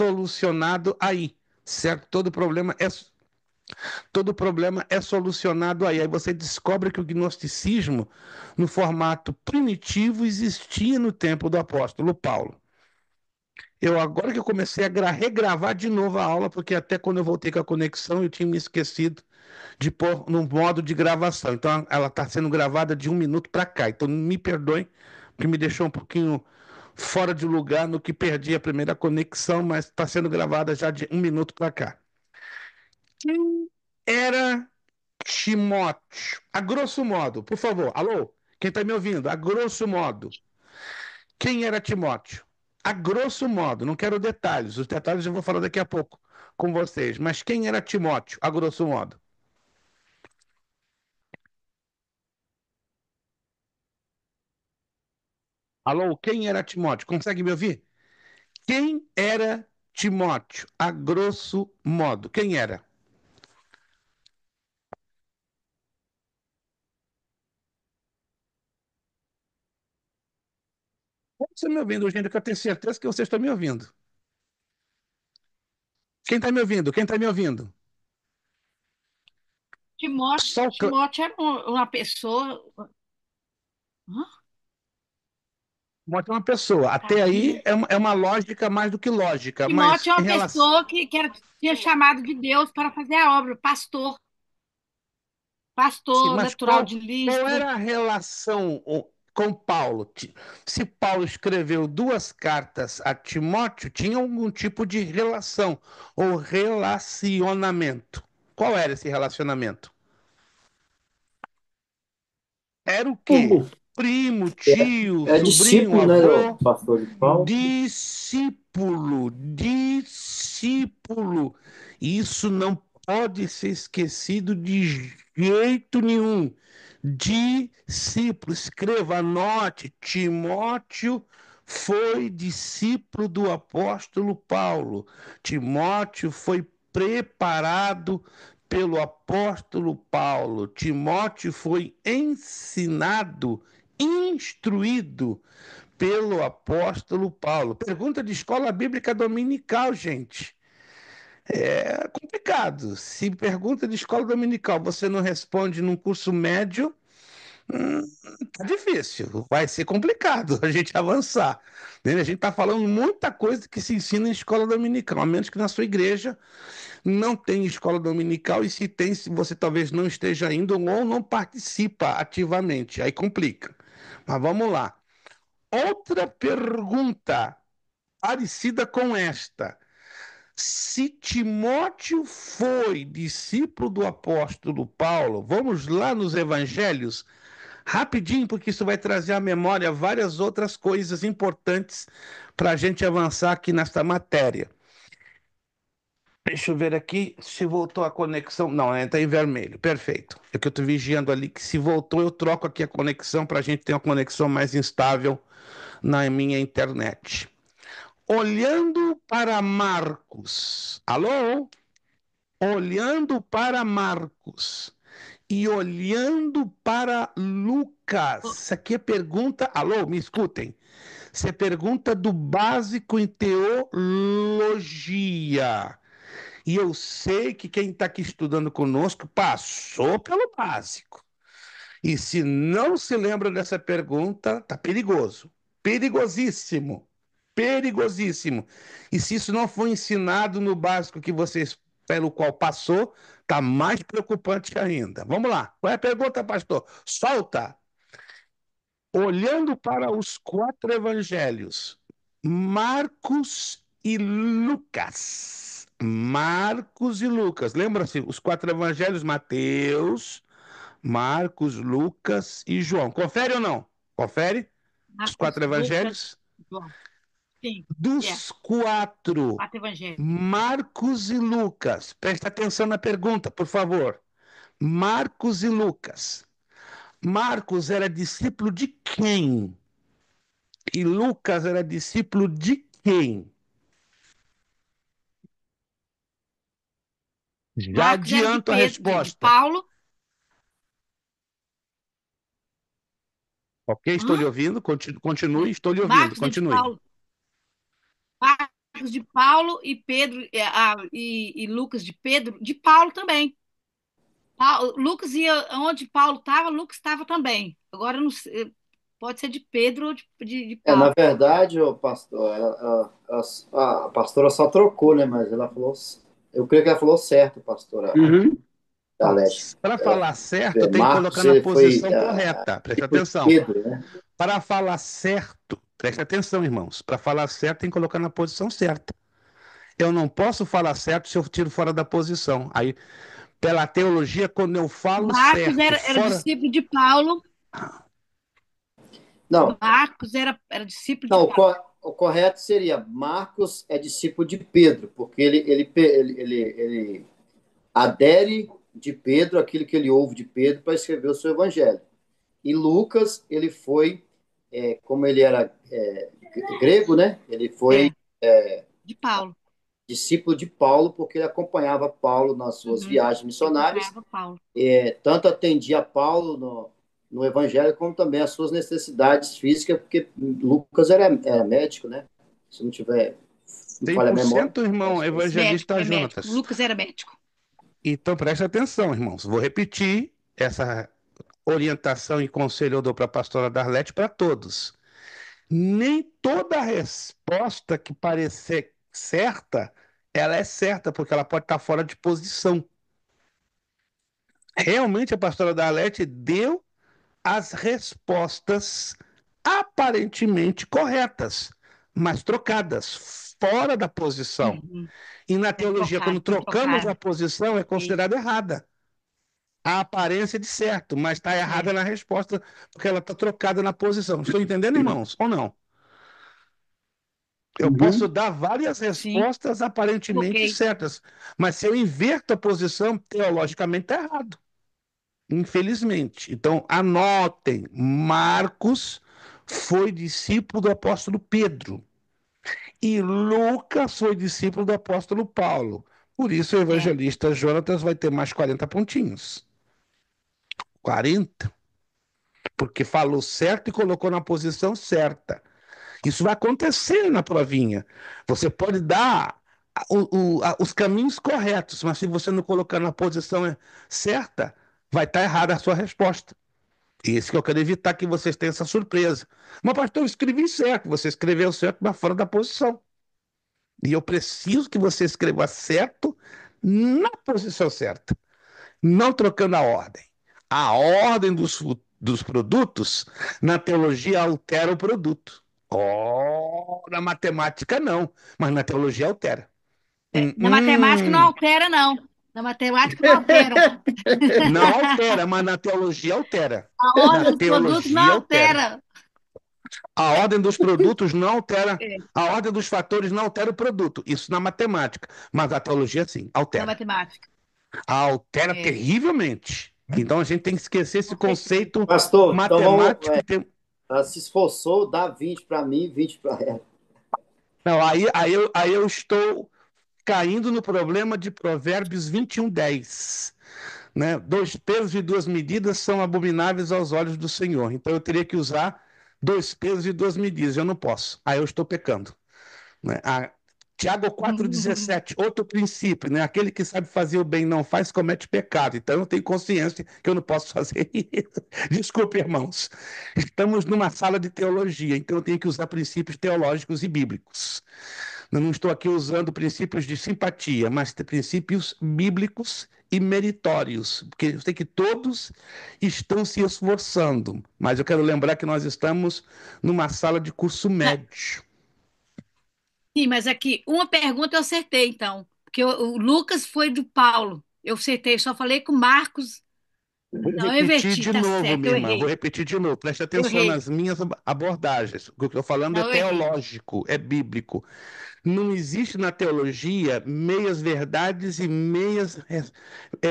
solucionado aí, certo? Todo problema é solucionado aí. Aí você descobre que o gnosticismo, no formato primitivo, existia no tempo do apóstolo Paulo. Eu agora que eu comecei a regravar de novo a aula, porque até quando eu voltei com a conexão, eu tinha me esquecido de pôr no modo de gravação. Então ela está sendo gravada de 1 minuto para cá. Então me perdoem, que me deixou um pouquinho fora de lugar no que perdi a primeira conexão, mas está sendo gravada já de 1 minuto para cá. Quem era Timóteo? A grosso modo, por favor. Alô? Quem está me ouvindo? A grosso modo. Quem era Timóteo? A grosso modo, não quero detalhes. Os detalhes eu vou falar daqui a pouco com vocês. Mas quem era Timóteo? A grosso modo. Alô? Quem era Timóteo? Consegue me ouvir? Quem era Timóteo? A grosso modo. Quem era? Você me ouvindo, gente? Que eu tenho certeza que vocês estão me ouvindo. Quem está me ouvindo? Quem está me ouvindo? Timóteo, Só o Timóteo era uma pessoa. Hã? Timóteo é uma pessoa. Tá Até vendo? aí é uma lógica mais do que lógica, mas Timóteo é em uma relação. pessoa tinha chamado de Deus para fazer a obra, pastor, Sim, pastor mas natural de qual Listra. era a relação com Paulo? Se Paulo escreveu duas cartas a Timóteo, tinha algum tipo de relação ou relacionamento. Qual era esse relacionamento? Era o quê? Como? Primo, tio, É sobrinho, discípulo, né, do avô? pastor de Paulo? Discípulo, discípulo. Isso não pode ser esquecido de jeito nenhum. Discípulo, escreva, anote. Timóteo foi discípulo do apóstolo Paulo. Timóteo foi preparado pelo apóstolo Paulo. Timóteo foi ensinado, instruído pelo apóstolo Paulo. Pergunta de escola bíblica dominical, gente. É complicado. Se pergunta de escola dominical você não responde num curso médio, hum, tá difícil. Vai ser complicado a gente avançar. Né? A gente está falando muita coisa que se ensina em escola dominical, a menos que na sua igreja não tenha escola dominical, e se tem, se você talvez não esteja indo ou não participa ativamente. Aí complica. Mas vamos lá. Outra pergunta parecida com esta. Se Timóteo foi discípulo do apóstolo Paulo, vamos lá nos evangelhos, rapidinho, porque isso vai trazer à memória várias outras coisas importantes para a gente avançar aqui nesta matéria. Deixa eu ver aqui se voltou a conexão. Não, está em vermelho. Perfeito. É que eu estou vigiando ali que se voltou, eu troco aqui a conexão para a gente ter uma conexão mais instável na minha internet. Olhando para Marcos, alô? Olhando para Marcos e olhando para Lucas. Isso aqui é pergunta, alô, me escutem. Isso é pergunta do básico em teologia. E eu sei que quem está aqui estudando conosco passou pelo básico. E se não se lembra dessa pergunta, tá perigoso. Perigosíssimo. Perigosíssimo. E se isso não foi ensinado no básico que vocês pelo qual passou, tá mais preocupante ainda. Vamos lá. Qual é a pergunta, pastor? Solta. Olhando para os quatro evangelhos, Marcos e Lucas. Marcos e Lucas. Lembra-se, os quatro evangelhos, Mateus, Marcos, Lucas e João. Confere ou não? Confere? Os Marcos, quatro Lucas, evangelhos? João. Sim, é. Dos quatro, Quatro evangelhos. Marcos e Lucas. Presta atenção na pergunta, por favor. Marcos e Lucas. Marcos era discípulo de quem? E Lucas era discípulo de quem? Já Marcos era de adianto a Pedro, de resposta. Paulo. Ok? Estou Hã? lhe ouvindo. Continue, É. estou lhe ouvindo. Marcos é de Continue. Paulo. Marcos Marcos de Paulo e Pedro e Lucas de Pedro, de Paulo também. Lucas ia onde Paulo estava, Lucas estava também. Agora eu não sei, pode ser de Pedro ou de Na Paulo. verdade, o pastor, a pastora só trocou, né? Mas ela falou, eu creio que ela falou certo, pastora Uhum. Alete. Para falar certo, tem que colocar Marcos, na ele foi posição correta. Presta tipo de atenção. Pedro, né? Para falar certo, presta atenção, irmãos. Para falar certo, tem que colocar na posição certa. Eu não posso falar certo se eu tiro fora da posição. Aí, pela teologia, quando eu falo Marcos certo, era fora. discípulo de Paulo. Não, Marcos era discípulo de não, Paulo. o correto seria Marcos é discípulo de Pedro, porque ele adere de Pedro aquilo que ele ouve de Pedro para escrever o seu evangelho. E Lucas, ele foi, como ele era grego, né? Ele foi É, de Paulo. discípulo de Paulo, porque ele acompanhava Paulo nas suas Uhum. viagens Ele missionárias, acompanhava Paulo. tanto atendia Paulo no evangelho, como também as suas necessidades físicas, porque Lucas era médico, né? Se não tiver, não cem falha a por memória. cento, irmão, Médico, evangelista é médico. Jonatas. Lucas era médico. Então, preste atenção, irmãos. Vou repetir essa orientação e conselho eu dou para a pastora Darlete para todos. Nem toda resposta que parecer certa, ela é certa, porque ela pode estar fora de posição. Realmente, a pastora Darlete deu as respostas aparentemente corretas, mas trocadas, fora da posição. Uhum. E na É teologia, quando trocado, foi trocamos a trocado. posição, é Isso. considerada errada. A aparência de certo, mas está errada É. na resposta, porque ela está trocada na posição. Estou entendendo, irmãos? Ou não? Eu posso Uhum. dar várias Sim, respostas aparentemente ok. certas, mas se eu inverto a posição, teologicamente está errado. Infelizmente. Então, anotem: Marcos foi discípulo do apóstolo Pedro e Lucas foi discípulo do apóstolo Paulo. Por isso, o É. evangelista Jonatas vai ter mais 40 pontinhos. 40, porque falou certo e colocou na posição certa. Isso vai acontecer na provinha. Você pode dar os caminhos corretos, mas se você não colocar na posição certa, vai estar errada a sua resposta. Isso que eu quero evitar que vocês tenham essa surpresa. Mas, pastor, eu escrevi certo. Você escreveu certo, mas fora da posição. E eu preciso que você escreva certo na posição certa, não trocando a ordem. A ordem dos produtos, na teologia, altera o produto. Oh, na matemática não, mas na teologia altera. É. Na matemática não altera, não. Na matemática não altera. Não altera, mas na teologia altera. A Na ordem dos produtos não teologia altera. altera. A ordem dos produtos não altera, É. a ordem dos fatores não altera o produto. Isso na matemática, mas a teologia sim, Na altera. matemática. Altera É, terrivelmente. Então a gente tem que esquecer esse com certeza. conceito Pastor, então vamos. matemático. Ela se esforçou, dá 20 para mim, 20 para ela. Não, aí eu estou caindo no problema de Provérbios 21:10, né? Dois pesos e duas medidas são abomináveis aos olhos do Senhor. Então eu teria que usar dois pesos e duas medidas. Eu não posso. Aí eu estou pecando, né? Tiago 4,17, outro princípio, né? Aquele que sabe fazer o bem e não faz, comete pecado. Então eu tenho consciência que eu não posso fazer isso. Desculpe, irmãos. Estamos numa sala de teologia, então eu tenho que usar princípios teológicos e bíblicos. Eu não estou aqui usando princípios de simpatia, mas princípios bíblicos e meritórios, porque eu sei que todos estão se esforçando, mas eu quero lembrar que nós estamos numa sala de curso médio. Sim, mas aqui, uma pergunta eu acertei, então. Porque o Lucas foi do Paulo. Eu acertei, só falei com o Marcos. Vou Não, eu repetir inverti, de tá novo, certo, minha eu irmã. Vou errei. repetir de novo. Preste Eu atenção errei. nas minhas abordagens. O que eu estou falando é Não, eu errei. teológico, é bíblico. Não existe na teologia meias verdades e meias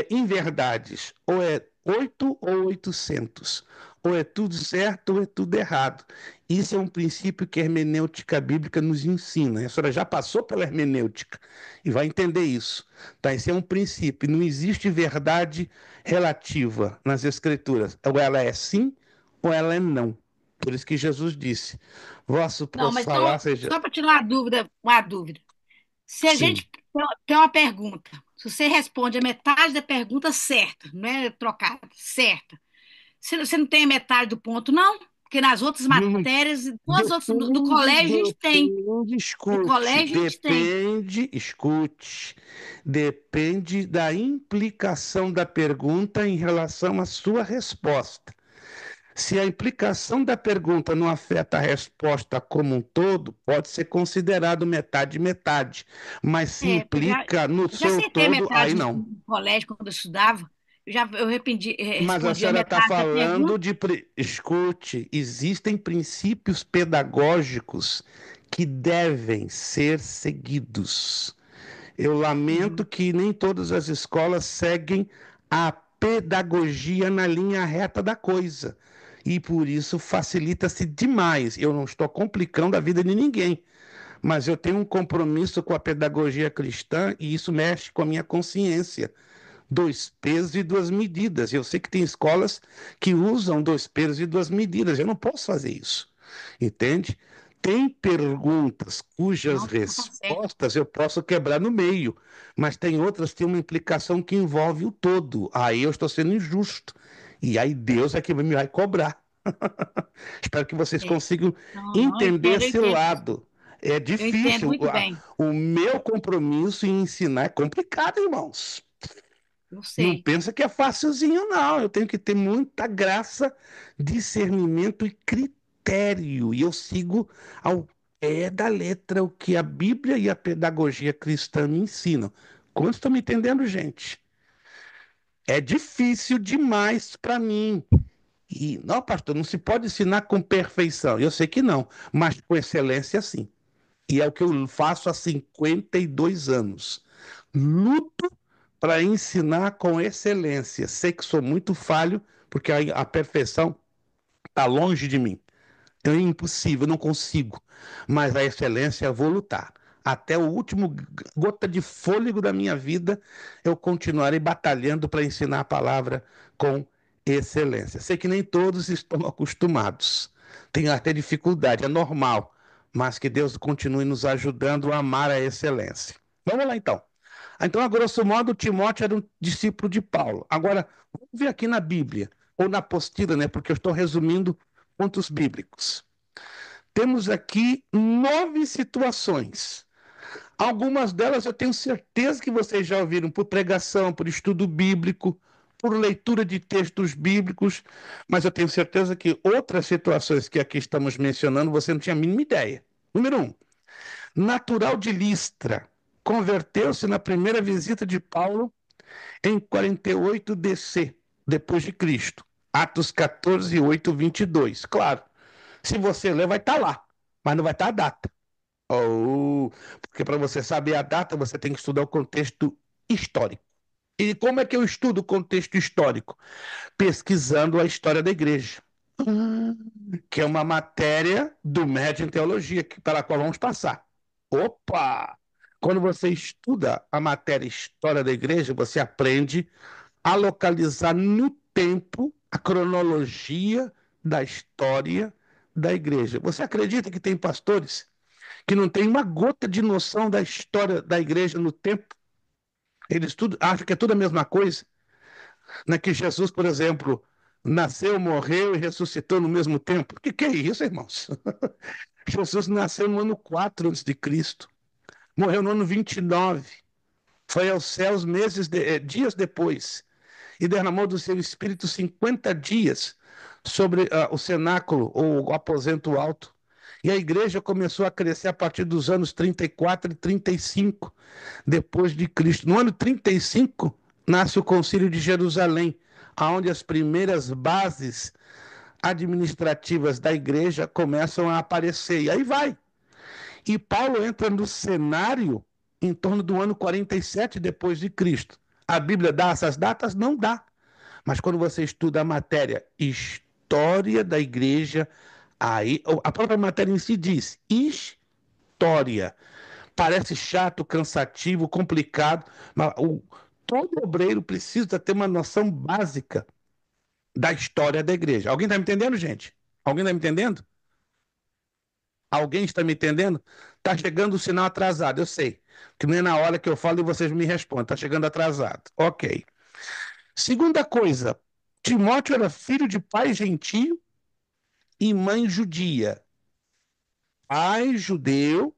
inverdades. Ou é 8 ou 800. Ou é tudo certo ou é tudo errado. Isso é um princípio que a hermenêutica bíblica nos ensina. A senhora já passou pela hermenêutica e vai entender isso. Tá? Esse é um princípio. Não existe verdade relativa nas escrituras. Ou ela é sim ou ela é não. Por isso que Jesus disse: vosso Não, mas falar então, seja. só para tirar uma dúvida, uma dúvida. Se a Sim. gente tem uma pergunta, se você responde a metade da pergunta certa, não é trocada, certa, você não tem a metade do ponto, não? Porque nas outras Não, matérias, todas as outras do depende, colégio a gente tem. depende, Do escute, colégio a gente tem. depende, escute, depende da implicação da pergunta em relação à sua resposta. Se a implicação da pergunta não afeta a resposta como um todo, pode ser considerado metade metade, mas se É, implica no eu já seu acertei todo, aí metade não. no colégio quando eu estudava. Eu Mas a respondi a senhora está metade da falando pergunta. de. Escute, existem princípios pedagógicos que devem ser seguidos. Eu lamento Uhum. que nem todas as escolas seguem a pedagogia na linha reta da coisa. E por isso facilita-se demais. Eu não estou complicando a vida de ninguém, mas eu tenho um compromisso com a pedagogia cristã e isso mexe com a minha consciência. Dois pesos e duas medidas. Eu sei que tem escolas que usam dois pesos e duas medidas. Eu não posso fazer isso. Entende? Tem perguntas cujas Não, tá certo. respostas eu posso quebrar no meio, mas tem outras que têm uma implicação que envolve o todo. Aí eu estou sendo injusto. E aí Deus é que me vai cobrar. Espero que vocês É. consigam Não, não, entender eu esse entendo. lado. É Eu entendo difícil. muito bem. O meu compromisso em ensinar é complicado, irmãos. Eu Não sei. pensa que é facilzinho, não. Eu tenho que ter muita graça, discernimento e critério. E eu sigo ao pé da letra o que a Bíblia e a pedagogia cristã me ensinam. Quanto estão me entendendo, gente? É difícil demais para mim. E, não, pastor, não se pode ensinar com perfeição. Eu sei que não, mas com excelência, sim. E é o que eu faço há 52 anos. Luto para ensinar com excelência. Sei que sou muito falho, porque a perfeição está longe de mim. É impossível, eu não consigo. Mas a excelência eu vou lutar. Até o último gota de fôlego da minha vida, eu continuarei batalhando para ensinar a palavra com excelência. Sei que nem todos estão acostumados. Tem até dificuldade, é normal. Mas que Deus continue nos ajudando a amar a excelência. Vamos lá então. Então, a grosso modo, Timóteo era um discípulo de Paulo. Agora, vamos ver aqui na Bíblia, ou na apostila, né? Porque eu estou resumindo pontos bíblicos. Temos aqui 9 situações. Algumas delas eu tenho certeza que vocês já ouviram por pregação, por estudo bíblico, por leitura de textos bíblicos, mas eu tenho certeza que outras situações que aqui estamos mencionando você não tinha a mínima ideia. Número um, natural de Listra, converteu-se na primeira visita de Paulo em 48 DC, depois de Cristo. Atos 14, 8, 22. Claro, se você ler, vai estar lá, mas não vai estar a data. Porque para você saber a data, você tem que estudar o contexto histórico. E como é que eu estudo o contexto histórico? Pesquisando a história da igreja, que é uma matéria do médio em teologia, pela qual vamos passar. Opa! Quando você estuda a matéria história da igreja, você aprende a localizar no tempo a cronologia da história da igreja. Você acredita que tem pastores que não têm uma gota de noção da história da igreja no tempo? Eles tudo acham que é tudo a mesma coisa, né? Que Jesus, por exemplo, nasceu, morreu e ressuscitou no mesmo tempo. O que é isso, irmãos? Jesus nasceu no ano 4 antes de Cristo, morreu no ano 29, foi aos céus dias depois e derramou do seu espírito 50 dias sobre o cenáculo ou o aposento alto. E a igreja começou a crescer a partir dos anos 34 e 35 depois de Cristo. No ano 35 nasce o Concílio de Jerusalém, aonde as primeiras bases administrativas da igreja começam a aparecer. E aí vai. E Paulo entra no cenário em torno do ano 47 depois de Cristo. A Bíblia dá essas datas? Não dá. Mas quando você estuda a matéria história da igreja, aí a própria matéria em si diz história. Parece chato, cansativo, complicado, mas todo obreiro precisa ter uma noção básica da história da igreja. Alguém está me entendendo, gente? Alguém está me entendendo? Alguém está me entendendo? Está chegando o sinal atrasado, eu sei. que nem na hora que eu falo e vocês me respondem, está chegando atrasado. Ok. Segunda coisa, Timóteo era filho de pai gentio e mãe judia. Pai judeu,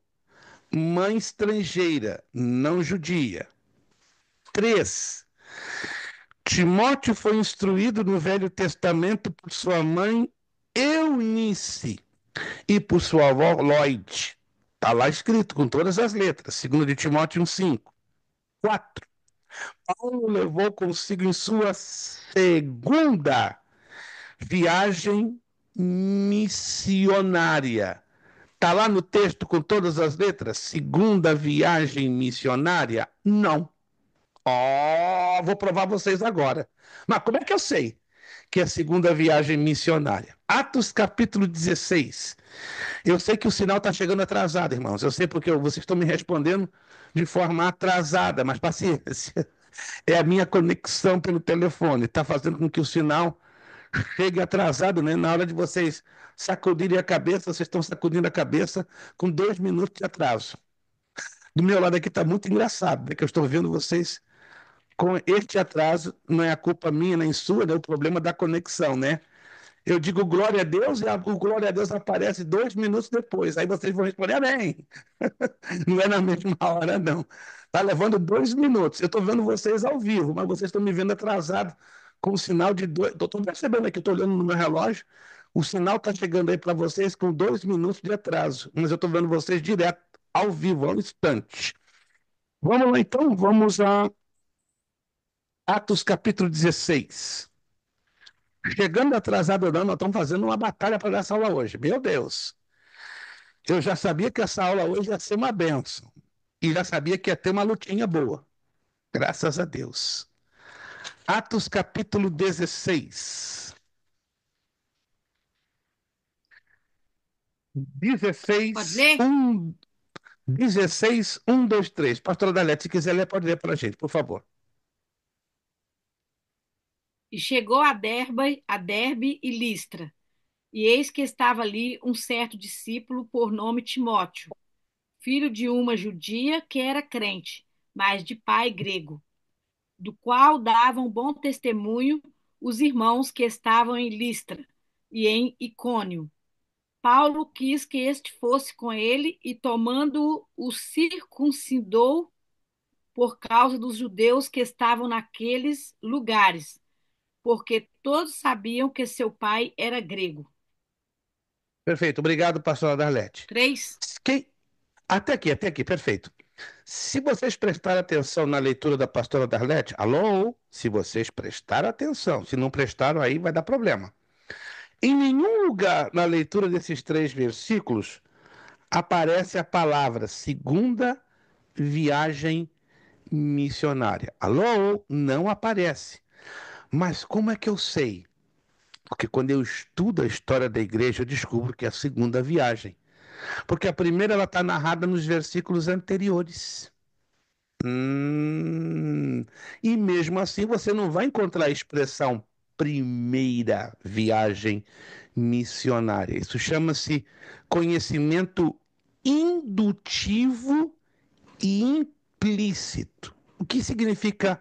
mãe estrangeira, não judia. 3. Timóteo foi instruído no Velho Testamento por sua mãe Eunice e por sua avó Lloyd. Está lá escrito com todas as letras, segundo de Timóteo 1,5. 4. Paulo levou consigo em sua segunda viagem missionária. Está lá no texto com todas as letras? Segunda viagem missionária? Não. Vou provar vocês agora. Mas como é que eu sei que é a segunda viagem missionária? Atos capítulo 16. Eu sei que o sinal está chegando atrasado, irmãos. Eu sei porque vocês estão me respondendo de forma atrasada, mas paciência. É a minha conexão pelo telefone. Está fazendo com que o sinal chegue atrasado, né? Na hora de vocês sacudirem a cabeça, vocês estão sacudindo a cabeça com 2 minutos de atraso. Do meu lado aqui está muito engraçado, né? Que eu estou vendo vocês com este atraso, não é a culpa minha nem sua, é o problema da conexão, né? Eu digo glória a Deus e o glória a Deus aparece 2 minutos depois. Aí vocês vão responder, amém. Não é na mesma hora, não. Está levando 2 minutos. Eu estou vendo vocês ao vivo, mas vocês estão me vendo atrasado com o sinal de 2. Estou percebendo aqui, estou olhando no meu relógio. O sinal está chegando aí para vocês com 2 minutos de atraso. Mas eu estou vendo vocês direto, ao vivo, ao instante. Vamos lá, então. Vamos a Atos capítulo 16. Chegando atrasado ou não, nós estamos fazendo uma batalha para essa aula hoje. Meu Deus! Eu já sabia que essa aula hoje ia ser uma bênção. E já sabia que ia ter uma lutinha boa. Graças a Deus. Atos capítulo 16. 16, Pode ler? 16, 1, 2, 3. Pastora Dalete, se quiser ler, pode ler para a gente, por favor. E chegou a Derbe e Listra, e eis que estava ali um certo discípulo por nome Timóteo, filho de uma judia que era crente, mas de pai grego, do qual davam bom testemunho os irmãos que estavam em Listra e em Icônio. Paulo quis que este fosse com ele e, tomando-o, o circuncidou por causa dos judeus que estavam naqueles lugares, porque todos sabiam que seu pai era grego. Perfeito, obrigado, pastora Darlete. 3. Até aqui, perfeito. Se vocês prestarem atenção na leitura da pastora Darlete, alô? Se vocês prestarem atenção, se não prestaram, aí vai dar problema. Em nenhum lugar na leitura desses 3 versículos aparece a palavra segunda viagem missionária. Alô? Não aparece. Mas como é que eu sei? Porque quando eu estudo a história da igreja, eu descubro que é a segunda viagem. Porque a primeira ela está narrada nos versículos anteriores. E mesmo assim você não vai encontrar a expressão primeira viagem missionária. Isso chama-se conhecimento indutivo e implícito. O que significa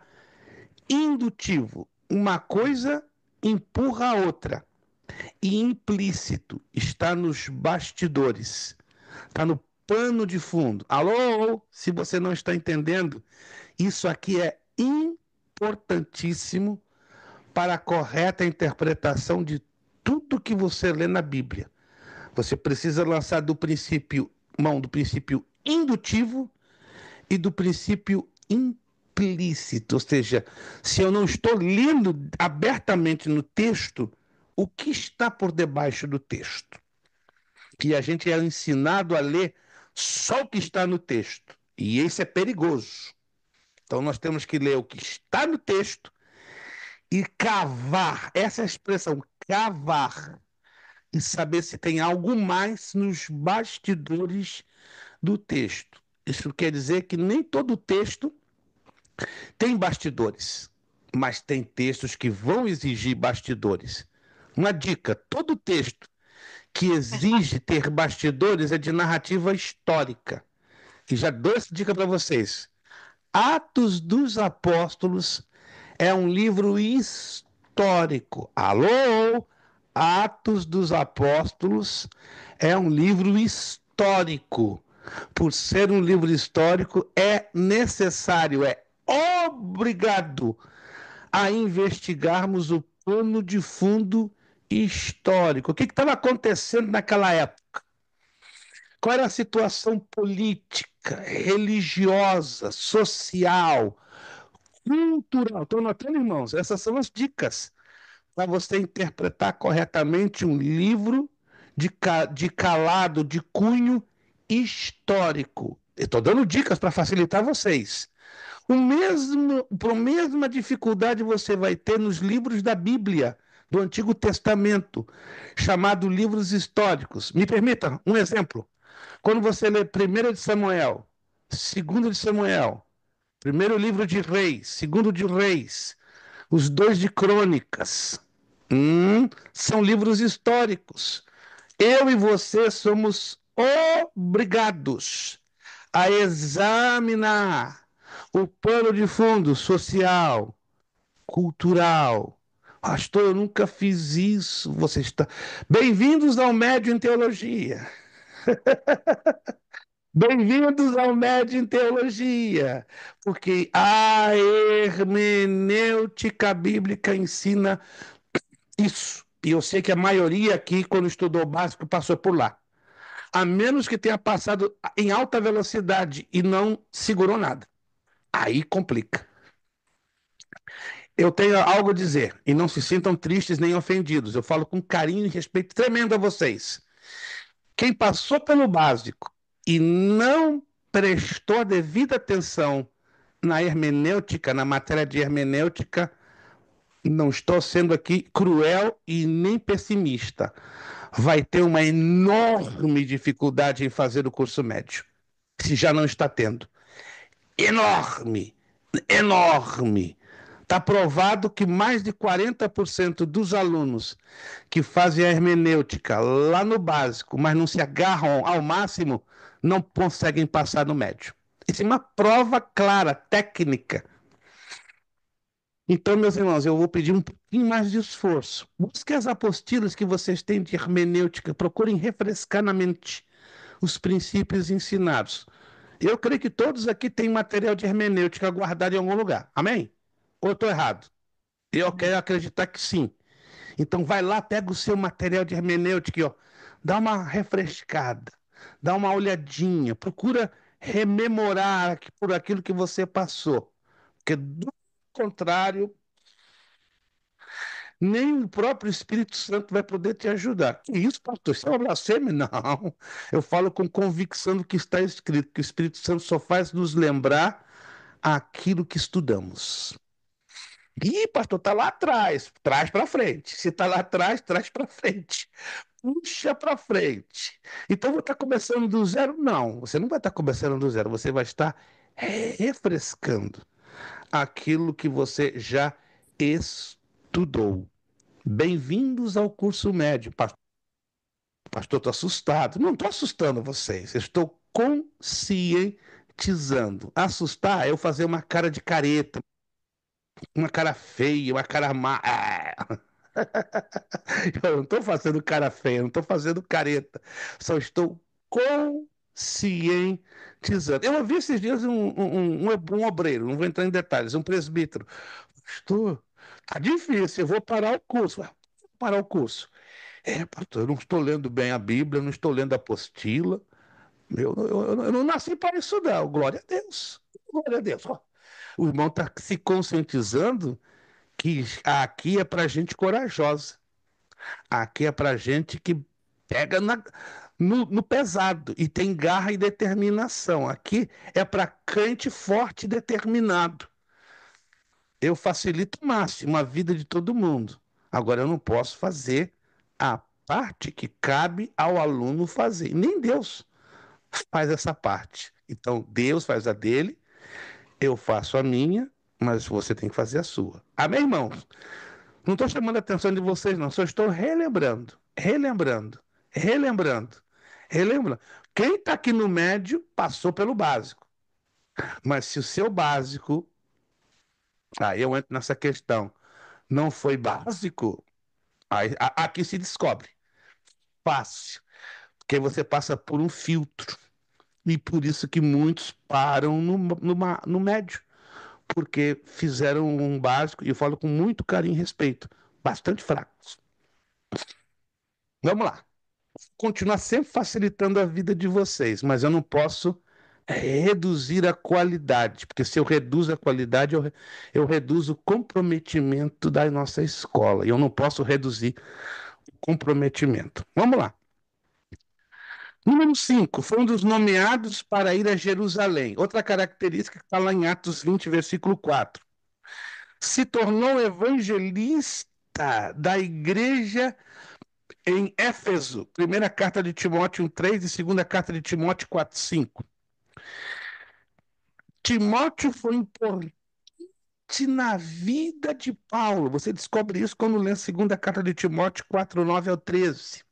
indutivo? Uma coisa empurra a outra. E implícito está nos bastidores, está no pano de fundo. Alô? Se você não está entendendo, isso aqui é importantíssimo para a correta interpretação de tudo que você lê na Bíblia. Você precisa lançar mão do princípio indutivo e do princípio implícito. Ou seja, se eu não estou lendo abertamente no texto, o que está por debaixo do texto? Que a gente é ensinado a ler só o que está no texto. E isso é perigoso. Então nós temos que ler o que está no texto e cavar, essa é a expressão, cavar, e saber se tem algo mais nos bastidores do texto. Isso quer dizer que nem todo texto tem bastidores, mas tem textos que vão exigir bastidores. Uma dica: todo texto que exige ter bastidores é de narrativa histórica. E já dou essa dica para vocês. Atos dos Apóstolos é um livro histórico. Alô? Atos dos Apóstolos é um livro histórico. Por ser um livro histórico, é necessário, é obrigado a investigarmos o pano de fundo histórico. O que estava acontecendo naquela época? Qual era a situação política, religiosa, social, cultural? Estão notando, irmãos? Essas são as dicas para você interpretar corretamente um livro de calado, de cunho histórico. Estou dando dicas para facilitar vocês. A mesma dificuldade você vai ter nos livros da Bíblia, do Antigo Testamento, chamado livros históricos. Me permita um exemplo. Quando você lê 1 de Samuel, 2 de Samuel, primeiro livro de Reis, segundo de Reis, os dois de Crônicas, são livros históricos. Eu e você somos obrigados a examinar o pano de fundo social, cultural. Pastor, eu nunca fiz isso. Você está. Bem-vindos ao Médio em Teologia. Bem-vindos ao Médio em Teologia, porque a hermenêutica bíblica ensina isso. E eu sei que a maioria aqui, quando estudou o básico, passou por lá. A menos que tenha passado em alta velocidade e não segurou nada. Aí complica. Eu tenho algo a dizer, e não se sintam tristes nem ofendidos. Eu falo com carinho e respeito tremendo a vocês. Quem passou pelo básico e não prestou a devida atenção na hermenêutica, na matéria de hermenêutica, não estou sendo aqui cruel e nem pessimista. Vai ter uma enorme dificuldade em fazer o curso médio, se já não está tendo. Enorme, enorme. Está provado que mais de 40% dos alunos que fazem a hermenêutica lá no básico, mas não se agarram ao máximo, não conseguem passar no médio. Isso é uma prova clara, técnica. Então, meus irmãos, eu vou pedir um pouquinho mais de esforço. Busquem as apostilas que vocês têm de hermenêutica, procurem refrescar na mente os princípios ensinados. Eu creio que todos aqui têm material de hermenêutica guardado em algum lugar. Amém? Ou eu estou errado? Eu quero acreditar que sim. Então vai lá, pega o seu material de hermenêutica e ó, dá uma refrescada, dá uma olhadinha, procura rememorar por aquilo que você passou. Porque do contrário, nem o próprio Espírito Santo vai poder te ajudar. Que isso, pastor? Isso é uma blasfêmia? Não. Eu falo com convicção do que está escrito, que o Espírito Santo só faz nos lembrar aquilo que estudamos. Ih, pastor, está lá atrás, traz para frente. Se está lá atrás, traz para frente. Puxa para frente. Então, vou estar começando do zero? Não, você não vai estar começando do zero, você vai estar refrescando aquilo que você já estudou. Bem-vindos ao curso médio. Pastor, estou assustado. Não estou assustando vocês, eu estou conscientizando. Assustar é eu fazer uma cara de careta, uma cara feia, uma cara má. Eu não estou fazendo cara feia, eu não estou fazendo careta. Só estou conscientizando. Eu ouvi esses dias um obreiro, não vou entrar em detalhes, um presbítero. Pastor, tá difícil, eu vou parar o curso. Vou parar o curso. Pastor, eu não estou lendo bem a Bíblia, eu não estou lendo a apostila. Eu não nasci para isso, não. Glória a Deus. Glória a Deus. Ó, o irmão está se conscientizando que aqui é para gente corajosa. Aqui é para gente que pega no pesado e tem garra e determinação. Aqui é para crente forte e determinado. Eu facilito o máximo a vida de todo mundo. Agora, eu não posso fazer a parte que cabe ao aluno fazer. Nem Deus faz essa parte. Então, Deus faz a dele, eu faço a minha, mas você tem que fazer a sua. Amém, irmãos? Não estou chamando a atenção de vocês, não. Só estou relembrando, relembrando, relembrando, relembrando. Quem está aqui no médio passou pelo básico. Mas se o seu básico, aí eu entro nessa questão, não foi básico, aí, aqui se descobre. Fácil. Porque você passa por um filtro. E por isso que muitos param no médio. Porque fizeram um básico, e eu falo com muito carinho e respeito, bastante fracos. Vamos lá. Continuar sempre facilitando a vida de vocês, mas eu não posso reduzir a qualidade, porque se eu reduzo a qualidade, eu reduzo o comprometimento da nossa escola, e eu não posso reduzir o comprometimento. Vamos lá. Número 5, foi um dos nomeados para ir a Jerusalém. Outra característica que está lá em Atos 20, versículo 4. Se tornou evangelista da igreja em Éfeso. Primeira carta de Timóteo 1,3 e segunda carta de Timóteo 4,5. Timóteo foi importante na vida de Paulo. Você descobre isso quando lê a segunda carta de Timóteo 4:9 ao 13.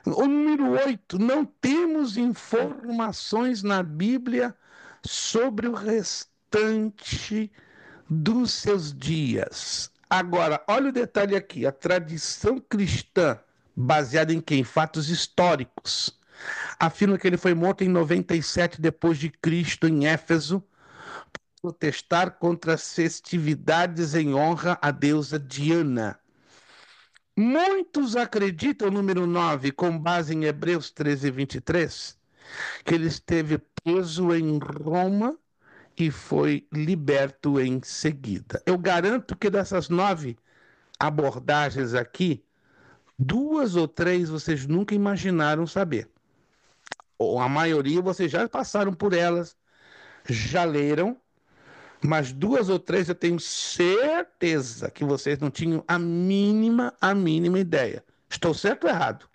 O número 8, não temos informações na Bíblia sobre o restante dos seus dias. Agora, olha o detalhe aqui: a tradição cristã, baseada em quem? Fatos históricos, afirma que ele foi morto em 97 depois de Cristo em Éfeso, protestar contra as festividades em honra à deusa Diana. Muitos acreditam, número 9, com base em Hebreus 13, 23, que ele esteve preso em Roma e foi liberto em seguida. Eu garanto que dessas 9 abordagens aqui, 2 ou 3 vocês nunca imaginaram saber. Ou a maioria vocês já passaram por elas, já leram, mas 2 ou 3 eu tenho certeza que vocês não tinham a mínima ideia. Estou certo ou errado?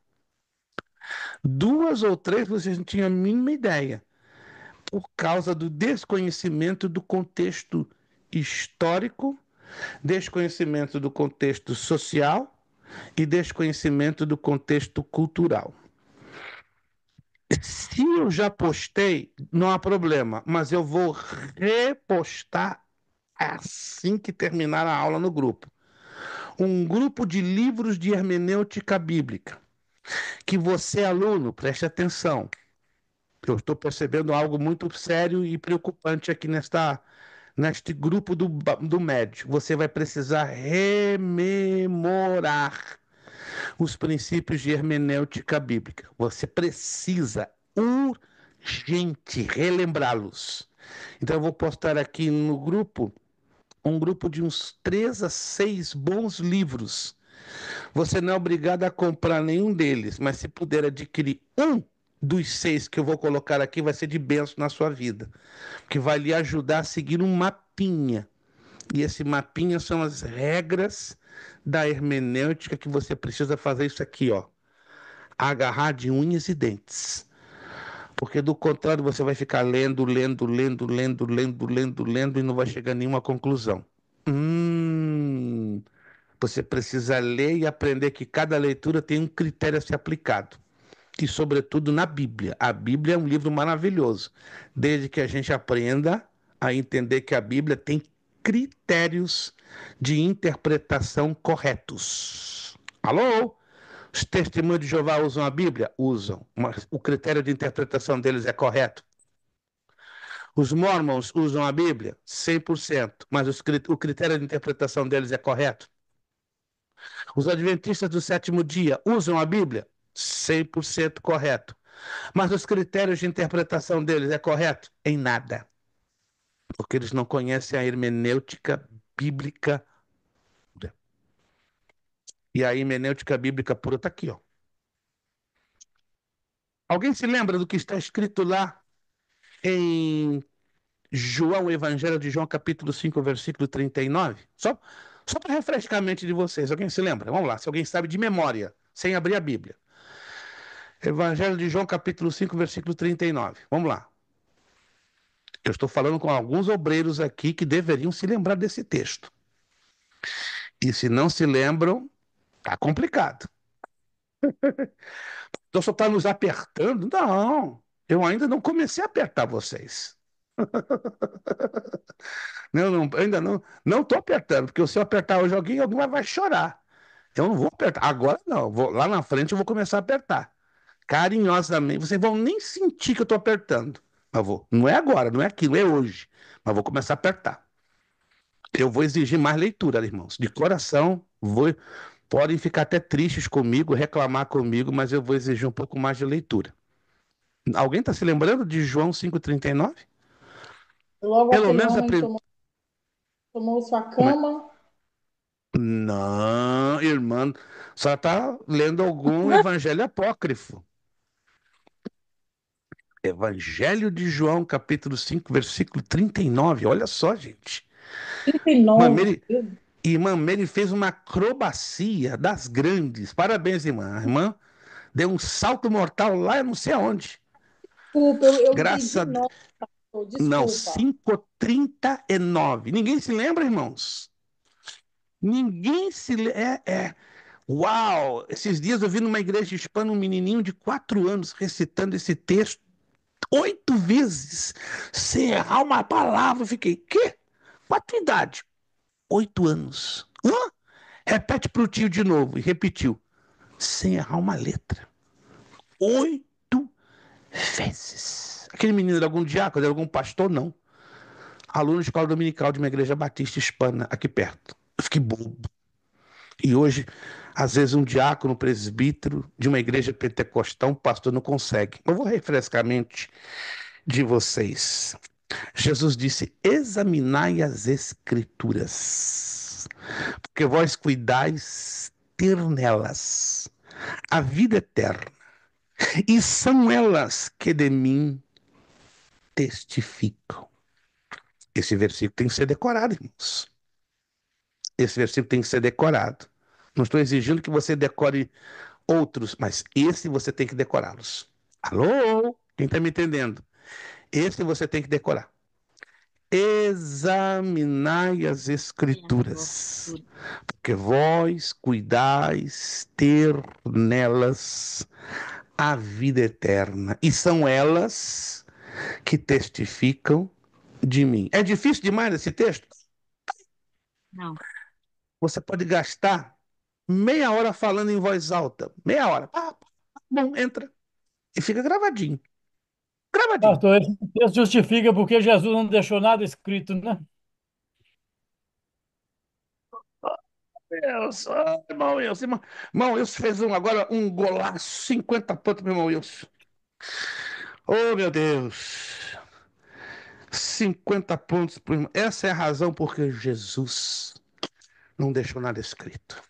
2 ou 3 vocês não tinham a mínima ideia, por causa do desconhecimento do contexto histórico, desconhecimento do contexto social e desconhecimento do contexto cultural. Se eu já postei, não há problema, mas eu vou repostar assim que terminar a aula no grupo. Um grupo de livros de hermenêutica bíblica. Que você, aluno, preste atenção. Eu estou percebendo algo muito sério e preocupante aqui neste grupo do médio. Você vai precisar rememorar os princípios de hermenêutica bíblica. Você precisa urgente relembrá-los. Então eu vou postar aqui no grupo um grupo de uns 3 a 6 bons livros. Você não é obrigado a comprar nenhum deles, mas se puder adquirir um dos 6 que eu vou colocar aqui, vai ser de bênção na sua vida, que vai lhe ajudar a seguir um mapinha. E esse mapinha são as regras da hermenêutica que você precisa fazer isso aqui, ó. Agarrar de unhas e dentes. Porque do contrário você vai ficar lendo e não vai chegar a nenhuma conclusão. Você precisa ler e aprender que cada leitura tem um critério a ser aplicado. E, sobretudo, na Bíblia. A Bíblia é um livro maravilhoso, desde que a gente aprenda a entender que a Bíblia tem critérios de interpretação corretos. Alô? Os testemunhos de Jeová usam a Bíblia? Usam, mas o critério de interpretação deles é correto. Os Mormons usam a Bíblia? 100%, mas o critério de interpretação deles é correto. Os adventistas do sétimo dia usam a Bíblia? 100% correto. Mas os critérios de interpretação deles é correto? Em nada. Porque eles não conhecem a hermenêutica bíblica. E a hermenêutica bíblica pura está aqui, ó. Alguém se lembra do que está escrito lá em João, Evangelho de João, capítulo 5, versículo 39? Só para refrescar a mente de vocês. Alguém se lembra? Vamos lá, se alguém sabe de memória, sem abrir a Bíblia. Evangelho de João, capítulo 5, versículo 39. Vamos lá. Eu estou falando com alguns obreiros aqui que deveriam se lembrar desse texto. E se não se lembram, tá complicado. Então só está nos apertando? Não, eu ainda não comecei a apertar vocês. Ainda não estou apertando, porque se eu apertar hoje alguém vai chorar. Eu não vou apertar. Agora não, lá na frente eu vou começar a apertar. Carinhosamente. Vocês vão nem sentir que eu estou apertando. Mas vou. Não é agora, não é aquilo, é hoje. Mas vou começar a apertar. Eu vou exigir mais leitura, irmãos. De coração, vou. Podem ficar até tristes comigo, reclamar comigo, mas eu vou exigir um pouco mais de leitura. Alguém está se lembrando de João 5,39? Logo Pelo aquele menos a homem primeira. tomou sua cama. Não, irmã, só está lendo algum evangelho apócrifo. Evangelho de João, capítulo 5, versículo 39. Olha só, gente. 39. Irmã Mary fez uma acrobacia das grandes. Parabéns, irmã. A irmã deu um salto mortal lá, eu não sei aonde. Desculpa, eu Graças entendi a... não, pastor, Não, desculpa. 5,39. Ninguém se lembra, irmãos? Ninguém se lembra. Uau! Esses dias eu vi numa igreja hispana um menininho de 4 anos recitando esse texto 8 vezes. Sem errar uma palavra. Eu fiquei, quê? Qual a tua idade? 8 anos. Hã? Repete pro tio de novo. E repetiu. Sem errar uma letra. 8 vezes. Aquele menino era algum diácono, era algum pastor? Não. Aluno de escola dominical de uma igreja batista hispana aqui perto. Eu fiquei bobo. E hoje, às vezes, um diácono, presbítero de uma igreja pentecostal, um pastor não consegue. Eu vou refrescar a mente de vocês. Jesus disse: examinai as escrituras, porque vós cuidais ter nelas a vida eterna, e são elas que de mim testificam. Esse versículo tem que ser decorado, irmãos. Esse versículo tem que ser decorado. Não estou exigindo que você decore outros, mas esse você tem que decorá-los. Alô? Quem está me entendendo? Esse você tem que decorar. Examinai as escrituras, porque vós cuidais ter nelas a vida eterna, e são elas que testificam de mim. É difícil demais esse texto? Não. Você pode gastar meia hora falando em voz alta. Meia hora. Bom, entra. E fica gravadinho. Gravadinho. Pastor, esse texto justifica porque Jesus não deixou nada escrito, né? Deus, irmão Wilson. Irmão Wilson fez agora um golaço, 50 pontos, meu irmão Wilson. Oh, meu Deus. 50 pontos pro irmão. Essa é a razão porque Jesus não deixou nada escrito.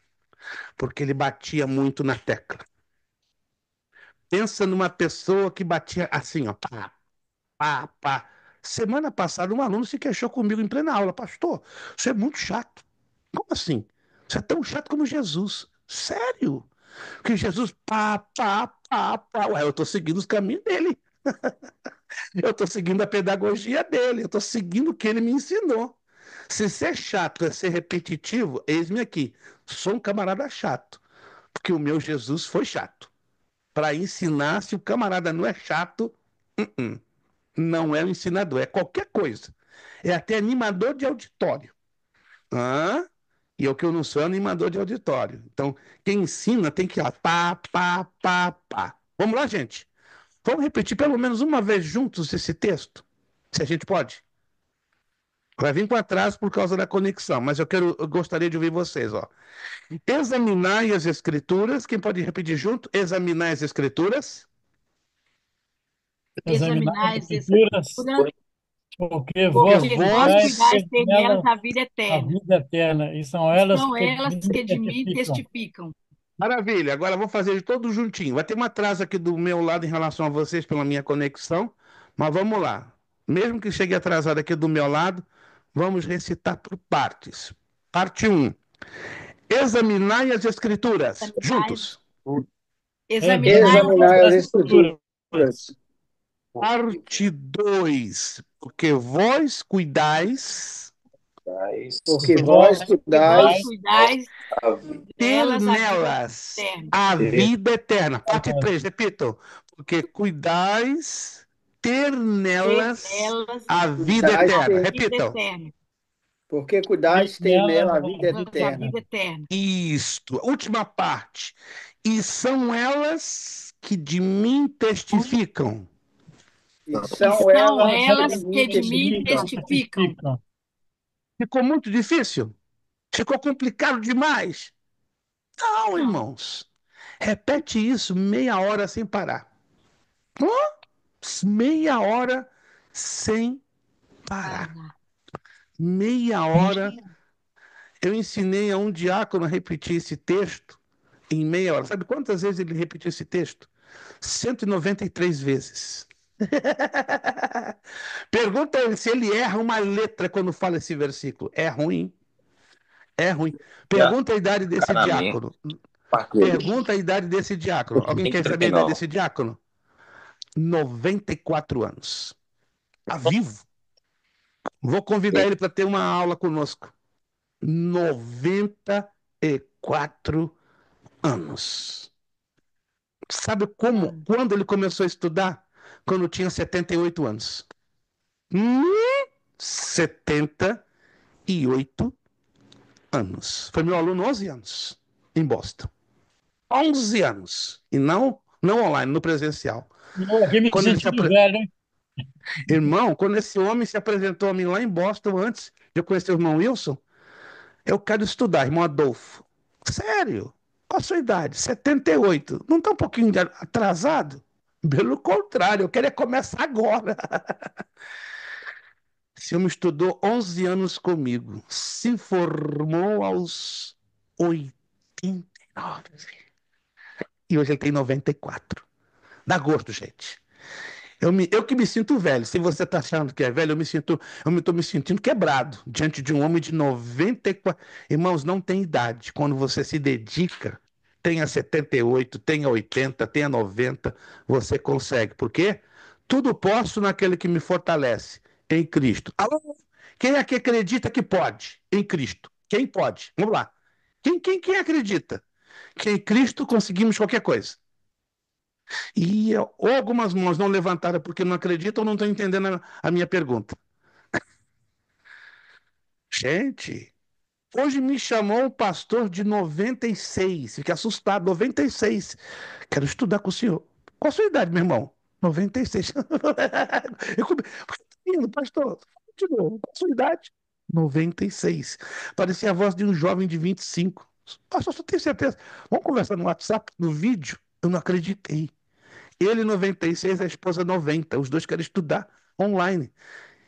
Porque ele batia muito na tecla. Pensa numa pessoa que batia assim, ó. Pá, pá, pá. Semana passada, um aluno se queixou comigo em plena aula. Pastor, você é muito chato. Como assim? Você é tão chato como Jesus. Sério? Porque Jesus, pá, pá, pá, pá. Ué, eu estou seguindo os caminhos dele. Eu estou seguindo a pedagogia dele. Eu estou seguindo o que ele me ensinou. Se ser chato é ser repetitivo, eis-me aqui. Sou um camarada chato. Porque o meu Jesus foi chato. Para ensinar, se o camarada não é chato, não é o ensinador, é qualquer coisa. É até animador de auditório. Hã? E eu que eu não sou animador de auditório. Então, quem ensina tem que ir lá, pá, pá, pá, pá. Vamos lá, gente. Vamos repetir pelo menos uma vez juntos esse texto? Se a gente pode. Vai vir com atraso por causa da conexão, mas eu gostaria de ouvir vocês, ó. Examinai as escrituras, quem pode repetir junto? Examinai as escrituras. Examinar Examinar as as escrituras, escrituras, porque vós Porque porque vós cuidais cuidais vós, ter ter nelas nelas a vida a eterna. vida eterna, e são E elas são que elas me que de mim testificam. testificam. maravilha, agora eu vou fazer de todo juntinho. Vai ter um atraso aqui do meu lado em relação a vocês pela minha conexão, mas vamos lá. Mesmo que chegue atrasado aqui do meu lado, vamos recitar por partes. Parte um. Examinai as escrituras. Examinai, Juntos. É bem examinai Examinar as as escrituras. escrituras. Parte 2. Porque vós cuidais Porque Vós vós Vós cuidais cuidais a vida. Ter delas a vida nelas eterna. a vida eterna. Parte 3, repito. Porque cuidais ter Ter nelas nelas a vida Cuidais a eterna. ter, vida Repitam. eterna. porque cuidais ter nela nela a a vida vida A eterna. vida eterna. Isto. Última parte. E são elas que de mim testificam. E E são são elas que elas de que mim de mim testificam. testificam. Ficou muito difícil? Ficou complicado demais? Não, Não. irmãos. Repete isso meia hora sem parar. Hã? Meia hora sem parar. Para. Meia hora. Eu ensinei a um diácono a repetir esse texto em meia hora. Sabe quantas vezes ele repetiu esse texto? 193 vezes. Pergunta ele se ele erra uma letra quando fala esse versículo. É ruim. É ruim. Pergunta a idade desse diácono. Pergunta a idade desse diácono. Alguém quer saber a idade desse diácono? 94 anos. Está vivo. Vou convidar ele para ter uma aula conosco. 94 anos. Sabe quando ele começou a estudar? Quando tinha 78 anos. 78 anos. Foi meu aluno 11 anos, em Boston. 11 anos. E não online, no presencial. Eu aqui me Quando ele se sentindo velho, hein? Irmão, quando esse homem se apresentou a mim lá em Boston, antes de eu conhecer o irmão Wilson, eu quero estudar, irmão Adolfo. Sério? Qual a sua idade? 78. Não está um pouquinho atrasado? Pelo contrário, eu quero é começar agora. Esse homem estudou 11 anos comigo. Se formou aos 89. E hoje ele tem 94. Dá gosto, gente. Eu que me sinto velho. Se você está achando que é velho, eu estou me sentindo quebrado diante de um homem de 94. Irmãos, não tem idade. Quando você se dedica, tenha 78, tenha 80, tenha 90, você consegue. Por quê? Tudo posso naquele que me fortalece, em Cristo. Alô? Quem é que acredita que pode? Em Cristo. Quem pode? Vamos lá. Quem acredita que em Cristo conseguimos qualquer coisa? E ou algumas mãos não levantaram porque não acreditam ou não estão entendendo a minha pergunta. Gente, hoje me chamou um pastor de 96. Fiquei assustado, 96. Quero estudar com o senhor. Qual a sua idade, meu irmão? 96. Pastor, de novo, qual a sua idade? 96. Parecia a voz de um jovem de 25. Pastor, você tem certeza? Vamos conversar no WhatsApp, no vídeo? Eu não acreditei. Ele 96, a esposa 90. Os dois querem estudar online.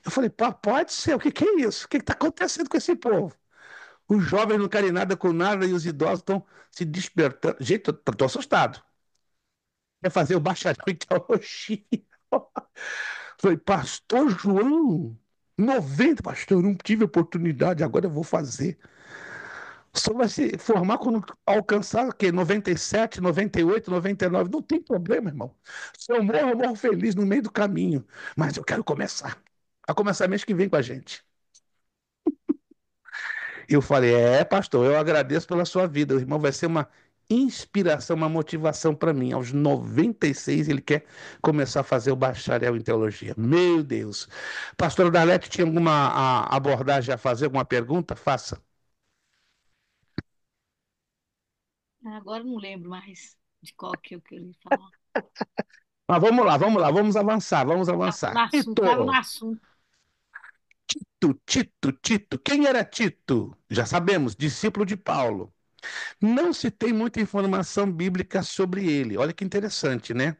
Eu falei, pá, pode ser. O que é isso? O que está acontecendo com esse povo? Os jovens não querem nada com nada e os idosos estão se despertando. Gente, eu tô assustado. Quer fazer o bacharel em teologia? Falei, pastor João, 90, pastor, eu não tive oportunidade, agora eu vou fazer. Só vai se formar quando alcançar o quê? 97, 98, 99. Não tem problema, irmão. Se eu morro feliz no meio do caminho. Mas eu quero começar. Vai começar mês que vem com a gente. E eu falei, pastor, eu agradeço pela sua vida. O irmão vai ser uma inspiração, uma motivação para mim. Aos 96, ele quer começar a fazer o bacharel em teologia. Meu Deus. Pastor Darlete, tinha alguma abordagem a fazer, alguma pergunta? Faça. Agora eu não lembro mais de qual que eu queria falar. Mas vamos lá, vamos avançar, vamos avançar. Estava no assunto. Tito. Quem era Tito? Já sabemos, discípulo de Paulo. Não se tem muita informação bíblica sobre ele. Olha que interessante, né?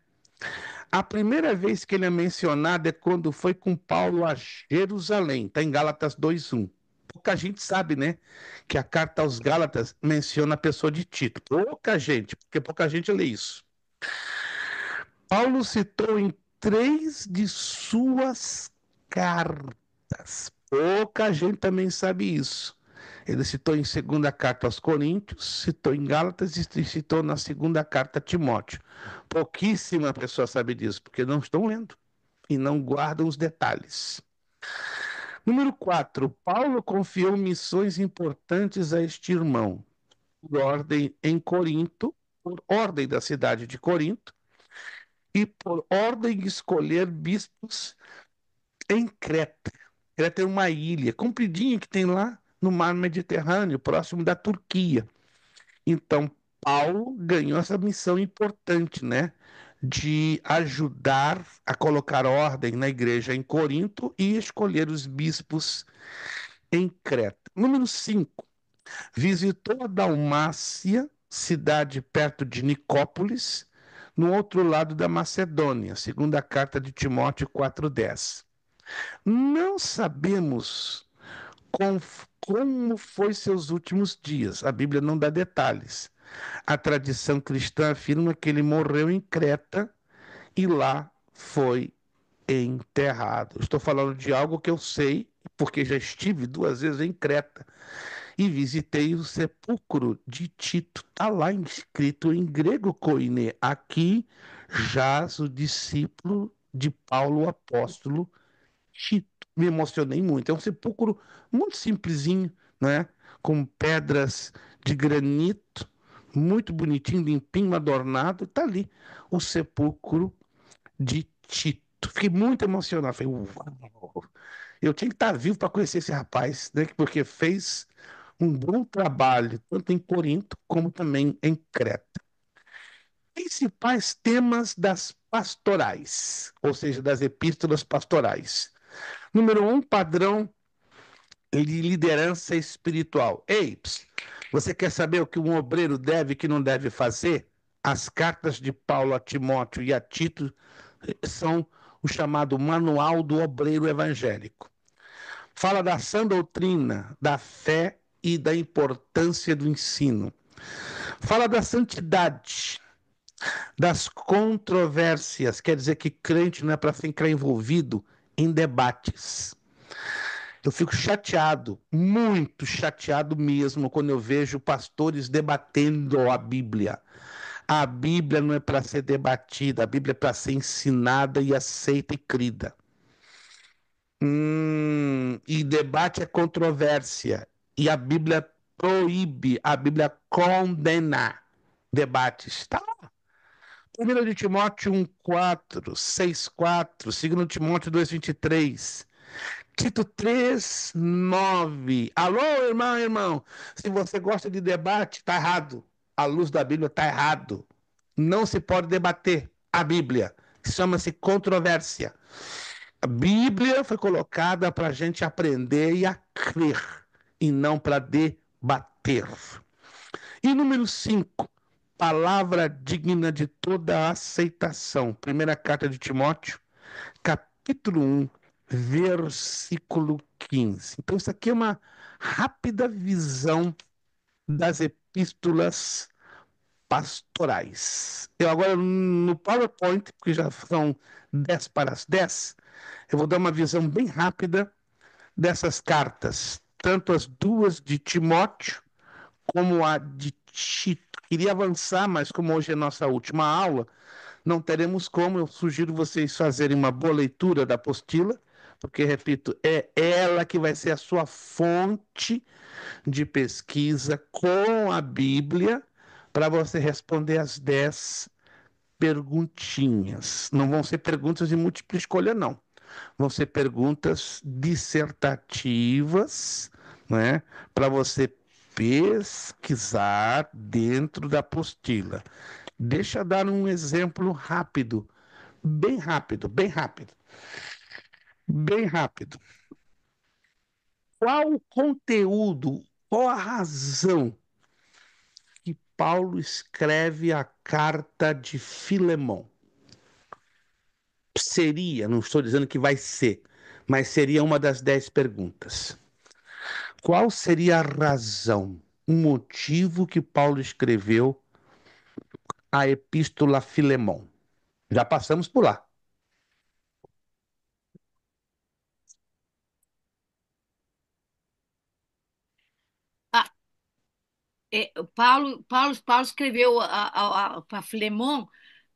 A primeira vez que ele é mencionado é quando foi com Paulo a Jerusalém. Está em Gálatas 2:1. Pouca gente sabe, né? Que a carta aos Gálatas menciona a pessoa de Tito. Pouca gente, porque pouca gente lê isso. Paulo citou em 3 de suas cartas. Pouca gente também sabe isso. Ele citou em segunda carta aos Coríntios, citou em Gálatas e citou na segunda carta a Timóteo. Pouquíssima pessoa sabe disso, porque não estão lendo e não guardam os detalhes. Número 4, Paulo confiou missões importantes a este irmão, por ordem em Corinto, por ordem da cidade de Corinto, e por ordem de escolher bispos em Creta. Creta é uma ilha compridinha que tem lá no mar Mediterrâneo, próximo da Turquia. Então, Paulo ganhou essa missão importante, né? De ajudar a colocar ordem na igreja em Corinto e escolher os bispos em Creta. Número 5, visitou a Dalmácia, cidade perto de Nicópolis, no outro lado da Macedônia, segundo a carta de Timóteo 4:10. Não sabemos como foi seus últimos dias. A Bíblia não dá detalhes. A tradição cristã afirma que ele morreu em Creta e lá foi enterrado. Estou falando de algo que eu sei, porque já estive 2 vezes em Creta e visitei o sepulcro de Tito. Está lá escrito em grego koine. Aqui jaz o discípulo de Paulo, o apóstolo Tito. Me emocionei muito. É um sepulcro muito simplesinho, né? Com pedras de granito, muito bonitinho, limpinho, adornado. Está ali o sepulcro de Tito. Fiquei muito emocionado. Falei, uau! Eu tinha que estar vivo para conhecer esse rapaz, né? Porque fez um bom trabalho, tanto em Corinto como também em Creta. Principais temas das pastorais, ou seja, das epístolas pastorais. Número 1, padrão de liderança espiritual. Ei, você quer saber o que um obreiro deve e que não deve fazer? As cartas de Paulo a Timóteo e a Tito são o chamado Manual do Obreiro Evangélico. Fala da sã doutrina, da fé e da importância do ensino. Fala da santidade, das controvérsias, quer dizer que crente não é para ficar envolvido em debates. Eu fico chateado, muito chateado mesmo, quando eu vejo pastores debatendo a Bíblia. A Bíblia não é para ser debatida, a Bíblia é para ser ensinada e aceita e crida. E debate é controvérsia. E a Bíblia proíbe, a Bíblia condena debates. Tá lá. 1 de Timóteo 1:4, 6:4, 2 Timóteo 2:23. Tito 3:9. Alô, irmão, irmão. Se você gosta de debate, tá errado. A luz da Bíblia tá errado. Não se pode debater a Bíblia. Chama-se controvérsia. A Bíblia foi colocada para a gente aprender e a crer, e não para debater. E número 5, palavra digna de toda aceitação. Primeira carta de Timóteo, capítulo 1, versículo 15. Então, isso aqui é uma rápida visão das epístolas pastorais. Eu agora, no PowerPoint, porque já são 10 para as 10, eu vou dar uma visão bem rápida dessas cartas, tanto as duas de Timóteo como a de Tito. Queria avançar, mas como hoje é nossa última aula, não teremos como. Eu sugiro vocês fazerem uma boa leitura da apostila, porque, repito, é ela que vai ser a sua fonte de pesquisa com a Bíblia para você responder as 10 perguntinhas. Não vão ser perguntas de múltipla escolha, não. Vão ser perguntas dissertativas, né, para você pesquisar dentro da apostila. Deixa eu dar um exemplo rápido, bem rápido, bem rápido, bem rápido. Qual o conteúdo, qual a razão que Paulo escreve a carta de Filemão? Seria, não estou dizendo que vai ser, mas seria uma das 10 perguntas. Qual seria a razão, o motivo que Paulo escreveu a Epístola a Filemão? Já passamos por lá. Ah, Paulo escreveu para Filemon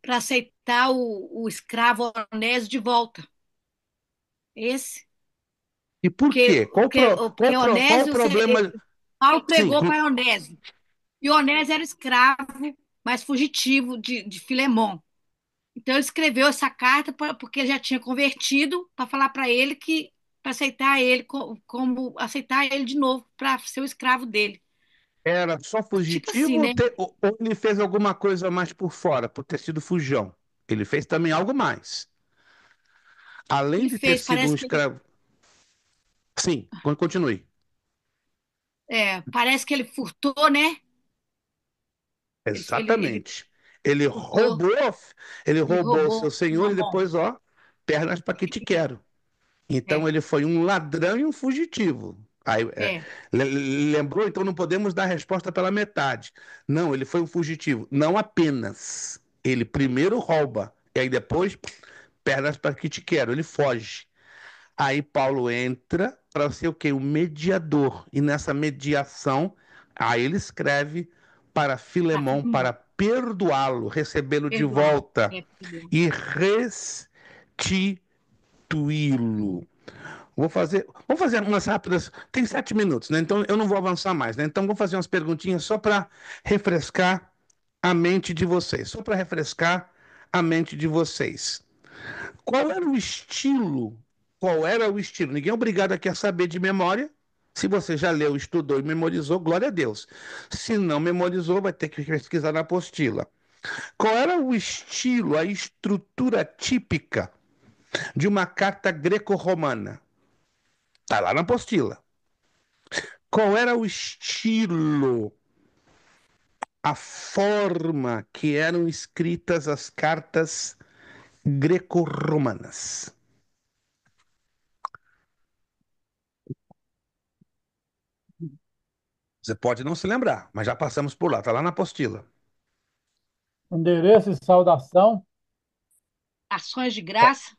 para aceitar o escravo Onésio de volta. Esse? E por quê? Porque Qual o Onésio, problema? Paulo Sim, pregou para Onésio. E Onésio era escravo, mas fugitivo de Filemon. Então ele escreveu essa carta porque ele já tinha convertido para falar para ele que para aceitar ele como aceitar ele de novo para ser o escravo dele. era só Tipo fugitivo assim, né? ou ele fez alguma coisa mais por fora, por ter sido fujão? Ele fez também algo mais. Além Ele de ter fez, sido um parece que escravo. Sim, continue. parece que ele furtou, né? Ele Exatamente. Ele furtou, roubou, ele ele roubou o seu roubou os senhor e mamões. depois, ó, pernas para que te quero. Então É, ele foi um ladrão e um fugitivo. Aí, é, lembrou? Então não podemos dar a resposta pela metade. Não, ele foi um fugitivo. Não apenas. Ele primeiro rouba e aí depois pernas para que te quero. Ele foge. Aí Paulo entra para ser o quê? O mediador. E nessa mediação, aí ele escreve para tá, Filemão Filemon, para perdoá-lo, recebê-lo de perdoá-lo. volta Filemon. e restituí-lo. Vou fazer umas rápidas. Tem 7 minutos, né? Então eu não vou avançar mais, né? Então vou fazer umas perguntinhas só para refrescar a mente de vocês. Só para refrescar a mente de vocês. Qual era o estilo? Qual era o estilo? Ninguém é obrigado aqui a saber de memória. Se você já leu, estudou e memorizou, glória a Deus. Se não memorizou, vai ter que pesquisar na apostila. Qual era o estilo, a estrutura típica de uma carta greco-romana? Está lá na apostila. Qual era o estilo, a forma que eram escritas as cartas greco-romanas? Você pode não se lembrar, mas já passamos por lá, está lá na apostila. Endereço e saudação. Ações de graça,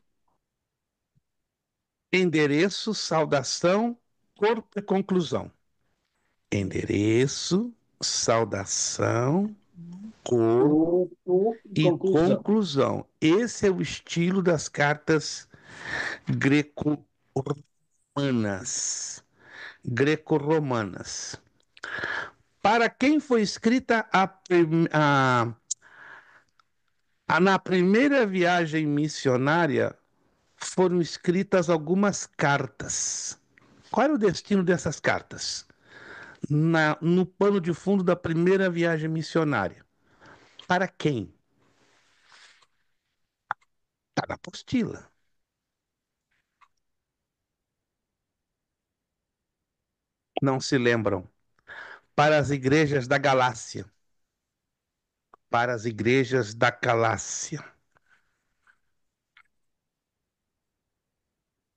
Endereço, saudação, corpo e conclusão. Endereço, saudação, corpo Grupo e e conclusão. conclusão. Esse é o estilo das cartas greco-romanas. Greco-romanas. Para quem foi escrita na primeira viagem missionária, foram escritas algumas cartas. Qual era o destino dessas cartas? No pano de fundo da primeira viagem missionária. Para quem? Está na apostila. Não se lembram. Para as igrejas da Galácia. Para as igrejas da Galácia.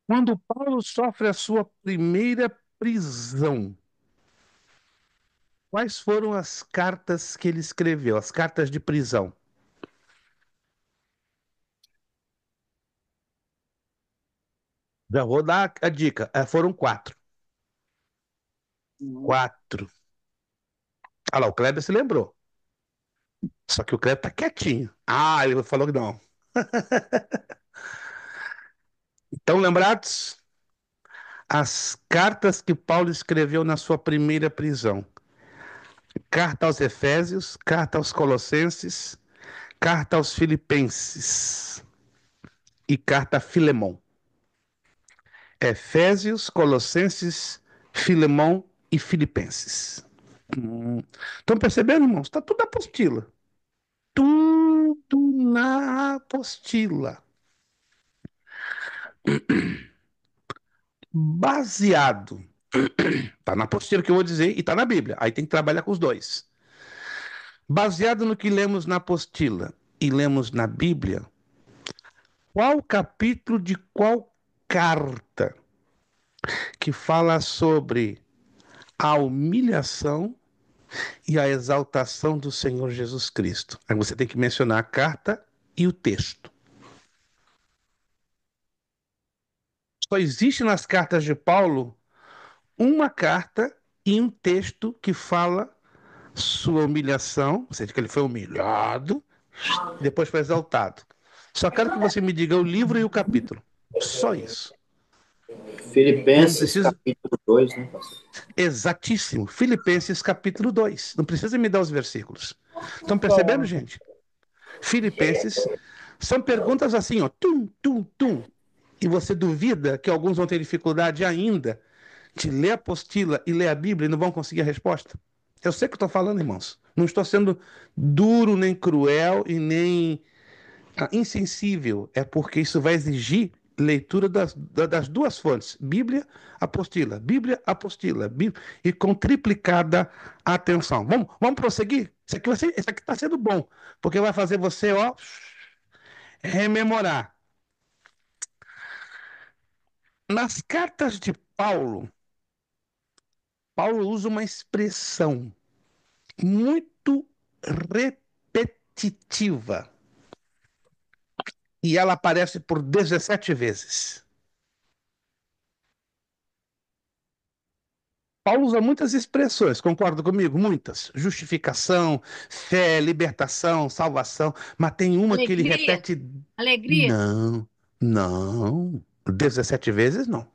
Quando Paulo sofre a sua primeira prisão, quais foram as cartas que ele escreveu? As cartas de prisão. Já vou dar a dica. Foram quatro. Quatro. Ah lá, o Kleber se lembrou. Só que o Kleber tá quietinho. Ah, ele falou que não. Estão lembrados? As cartas que Paulo escreveu na sua primeira prisão. Carta aos Efésios, carta aos Colossenses, carta aos Filipenses e carta a Filemão. Efésios, Colossenses, Filemão e Filipenses. Estão percebendo, irmãos? Está tudo na apostila. Tudo na apostila. Baseado. Está na apostila que eu vou dizer e está na Bíblia. Aí tem que trabalhar com os dois. Baseado no que lemos na apostila e lemos na Bíblia, qual capítulo de qual carta que fala sobre a humilhação e a exaltação do Senhor Jesus Cristo? Aí você tem que mencionar a carta e o texto. Só existe nas cartas de Paulo uma carta e um texto que fala sua humilhação, ou seja, que ele foi humilhado, depois foi exaltado. Só quero que você me diga o livro e o capítulo. Só isso. Não Filipenses, precisa. capítulo 2, né, pastor? Exatíssimo. Filipenses capítulo 2. Não precisa me dar os versículos. Estão percebendo, Bom, gente? Filipenses são perguntas assim, ó, tum, tum, tum. E você duvida que alguns vão ter dificuldade ainda de ler a apostila e ler a Bíblia e não vão conseguir a resposta? Eu sei o que estou falando, irmãos. Não estou sendo duro, nem cruel e nem insensível. É porque isso vai exigir leitura das duas fontes, Bíblia, apostila, Bíblia, e com triplicada atenção. Vamos prosseguir? Isso aqui está sendo bom, porque vai fazer você, ó, rememorar. Nas cartas de Paulo, Paulo usa uma expressão muito repetitiva e ela aparece por 17 vezes. Paulo usa muitas expressões, concorda comigo? Muitas. Justificação, fé, libertação, salvação, mas tem uma que ele Alegria, repete. alegria. Não, não. 17 vezes não.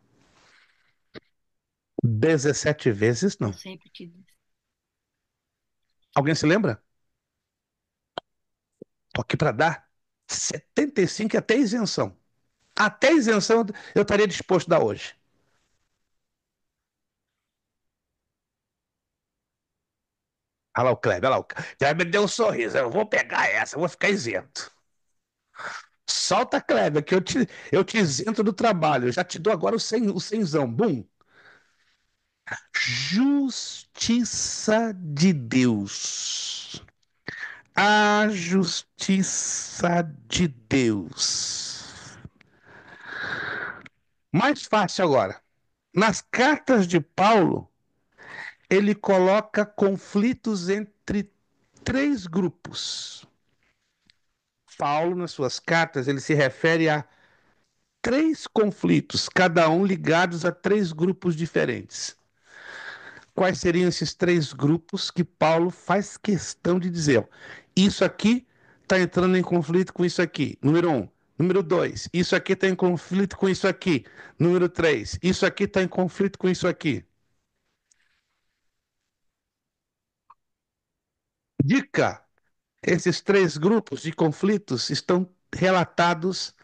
17 vezes Eu não. sempre te disse. Alguém se lembra? Tô aqui para dar 75 e até isenção. Até isenção eu estaria disposto a dar hoje. Olha lá o Kleber, olha lá. O Kleber deu um sorriso. Eu vou pegar essa, eu vou ficar isento. Solta, Kleber, que eu te isento do trabalho. Eu já te dou agora o cenzão. Bum. Justiça de Deus. A justiça de Deus. Mais fácil agora. Nas cartas de Paulo, ele coloca conflitos entre três grupos. Paulo, nas suas cartas, ele se refere a três conflitos, cada um ligados a três grupos diferentes. Quais seriam esses três grupos que Paulo faz questão de dizer? Isso aqui está entrando em conflito com isso aqui. Número um. Número dois, isso aqui está em conflito com isso aqui. Número três, isso aqui está em conflito com isso aqui. Dica: esses três grupos de conflitos estão relatados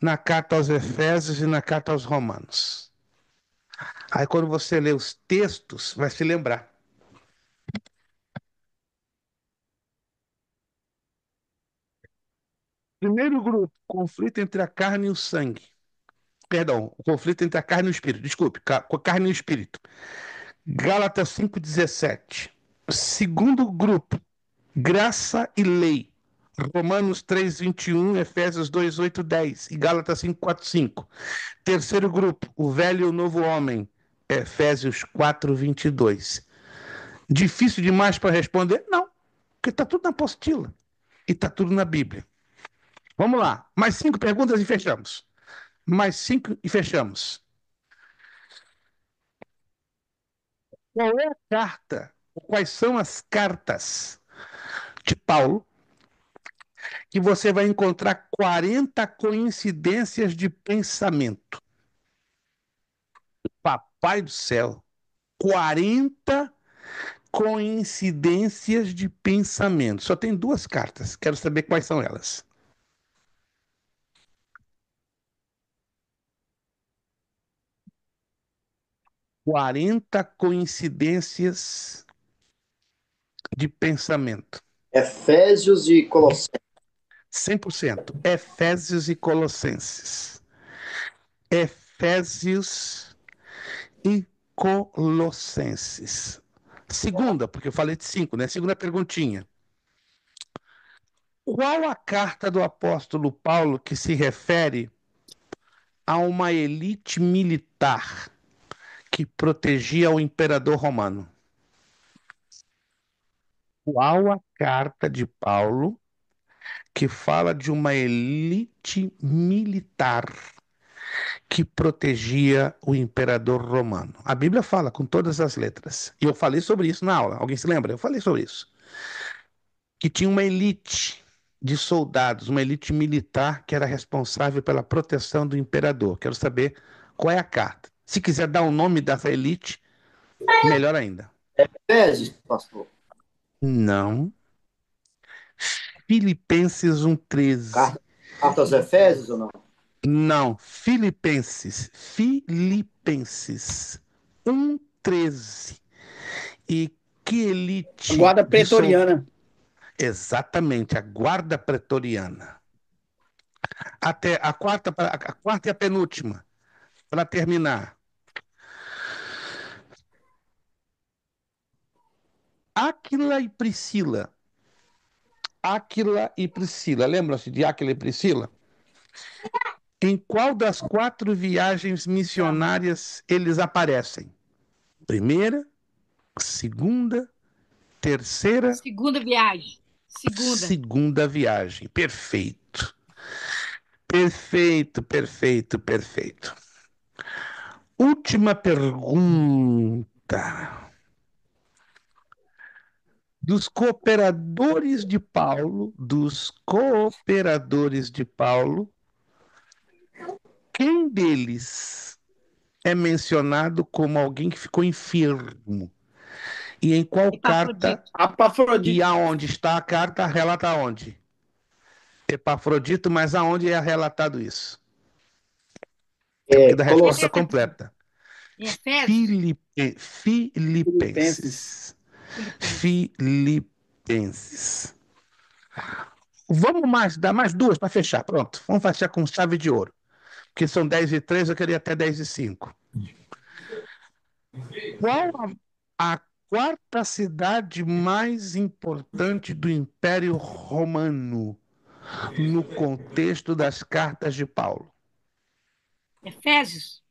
na carta aos Efésios e na carta aos Romanos. Aí, quando você lê os textos, vai se lembrar. Primeiro grupo, conflito entre a carne e o sangue. Perdão, o conflito entre a carne e o espírito. Desculpe, com a carne e o espírito. Gálatas 5,17. Segundo grupo, graça e lei. Romanos 3,21, Efésios 2,8, 10 e Gálatas 5,4,5. Terceiro grupo, o velho e o novo homem. Efésios 4,22. Difícil demais para responder? Não, porque está tudo na apostila e está tudo na Bíblia. Vamos lá, mais 5 perguntas e fechamos. Mais 5 e fechamos. Qual é a carta? Quais são as cartas de Paulo que você vai encontrar 40 coincidências de pensamento? Papai do céu, 40 coincidências de pensamento. Só tem duas cartas, quero saber quais são elas. Quarenta coincidências de pensamento. Efésios e Colossenses. 100%. Efésios e Colossenses. Efésios e Colossenses. Segunda, porque eu falei de 5, né? Segunda perguntinha. Qual a carta do apóstolo Paulo que se refere a uma elite militar que protegia o imperador romano? Qual a carta de Paulo que fala de uma elite militar que protegia o imperador romano? A Bíblia fala com todas as letras. E eu falei sobre isso na aula. Alguém se lembra? Eu falei sobre isso. Que tinha uma elite de soldados, uma elite militar que era responsável pela proteção do imperador. Quero saber Qual é a carta? Se quiser dar o nome dessa elite, melhor ainda. Efésios, pastor. Não. Filipenses 1,13. Carta aos Efésios ou não? Não. Filipenses. Filipenses 1,13. E que elite Guarda de soldados. pretoriana. Exatamente, a guarda pretoriana. Até a quarta e a penúltima, para terminar. Áquila e Priscila. Áquila e Priscila. Lembram-se de Áquila e Priscila? Em qual das 4 viagens missionárias eles aparecem? Primeira, segunda, terceira, Segunda viagem. segunda viagem. Perfeito. Perfeito, perfeito, perfeito. Última pergunta. Dos cooperadores de Paulo, quem deles é mencionado como alguém que ficou enfermo? E em qual carta Epafrodito. e Apafrodito. aonde está a carta? Relata aonde? Epafrodito, mas aonde é relatado isso? Tem que dar a resposta completa. Em Efésios? Filipenses. Filipenses. Vamos dar mais 2 para fechar. Pronto. Vamos fechar com chave de ouro. Porque são 10:03, eu queria até 10:05. Qual a quarta cidade mais importante do Império Romano no contexto das cartas de Paulo? Efésios?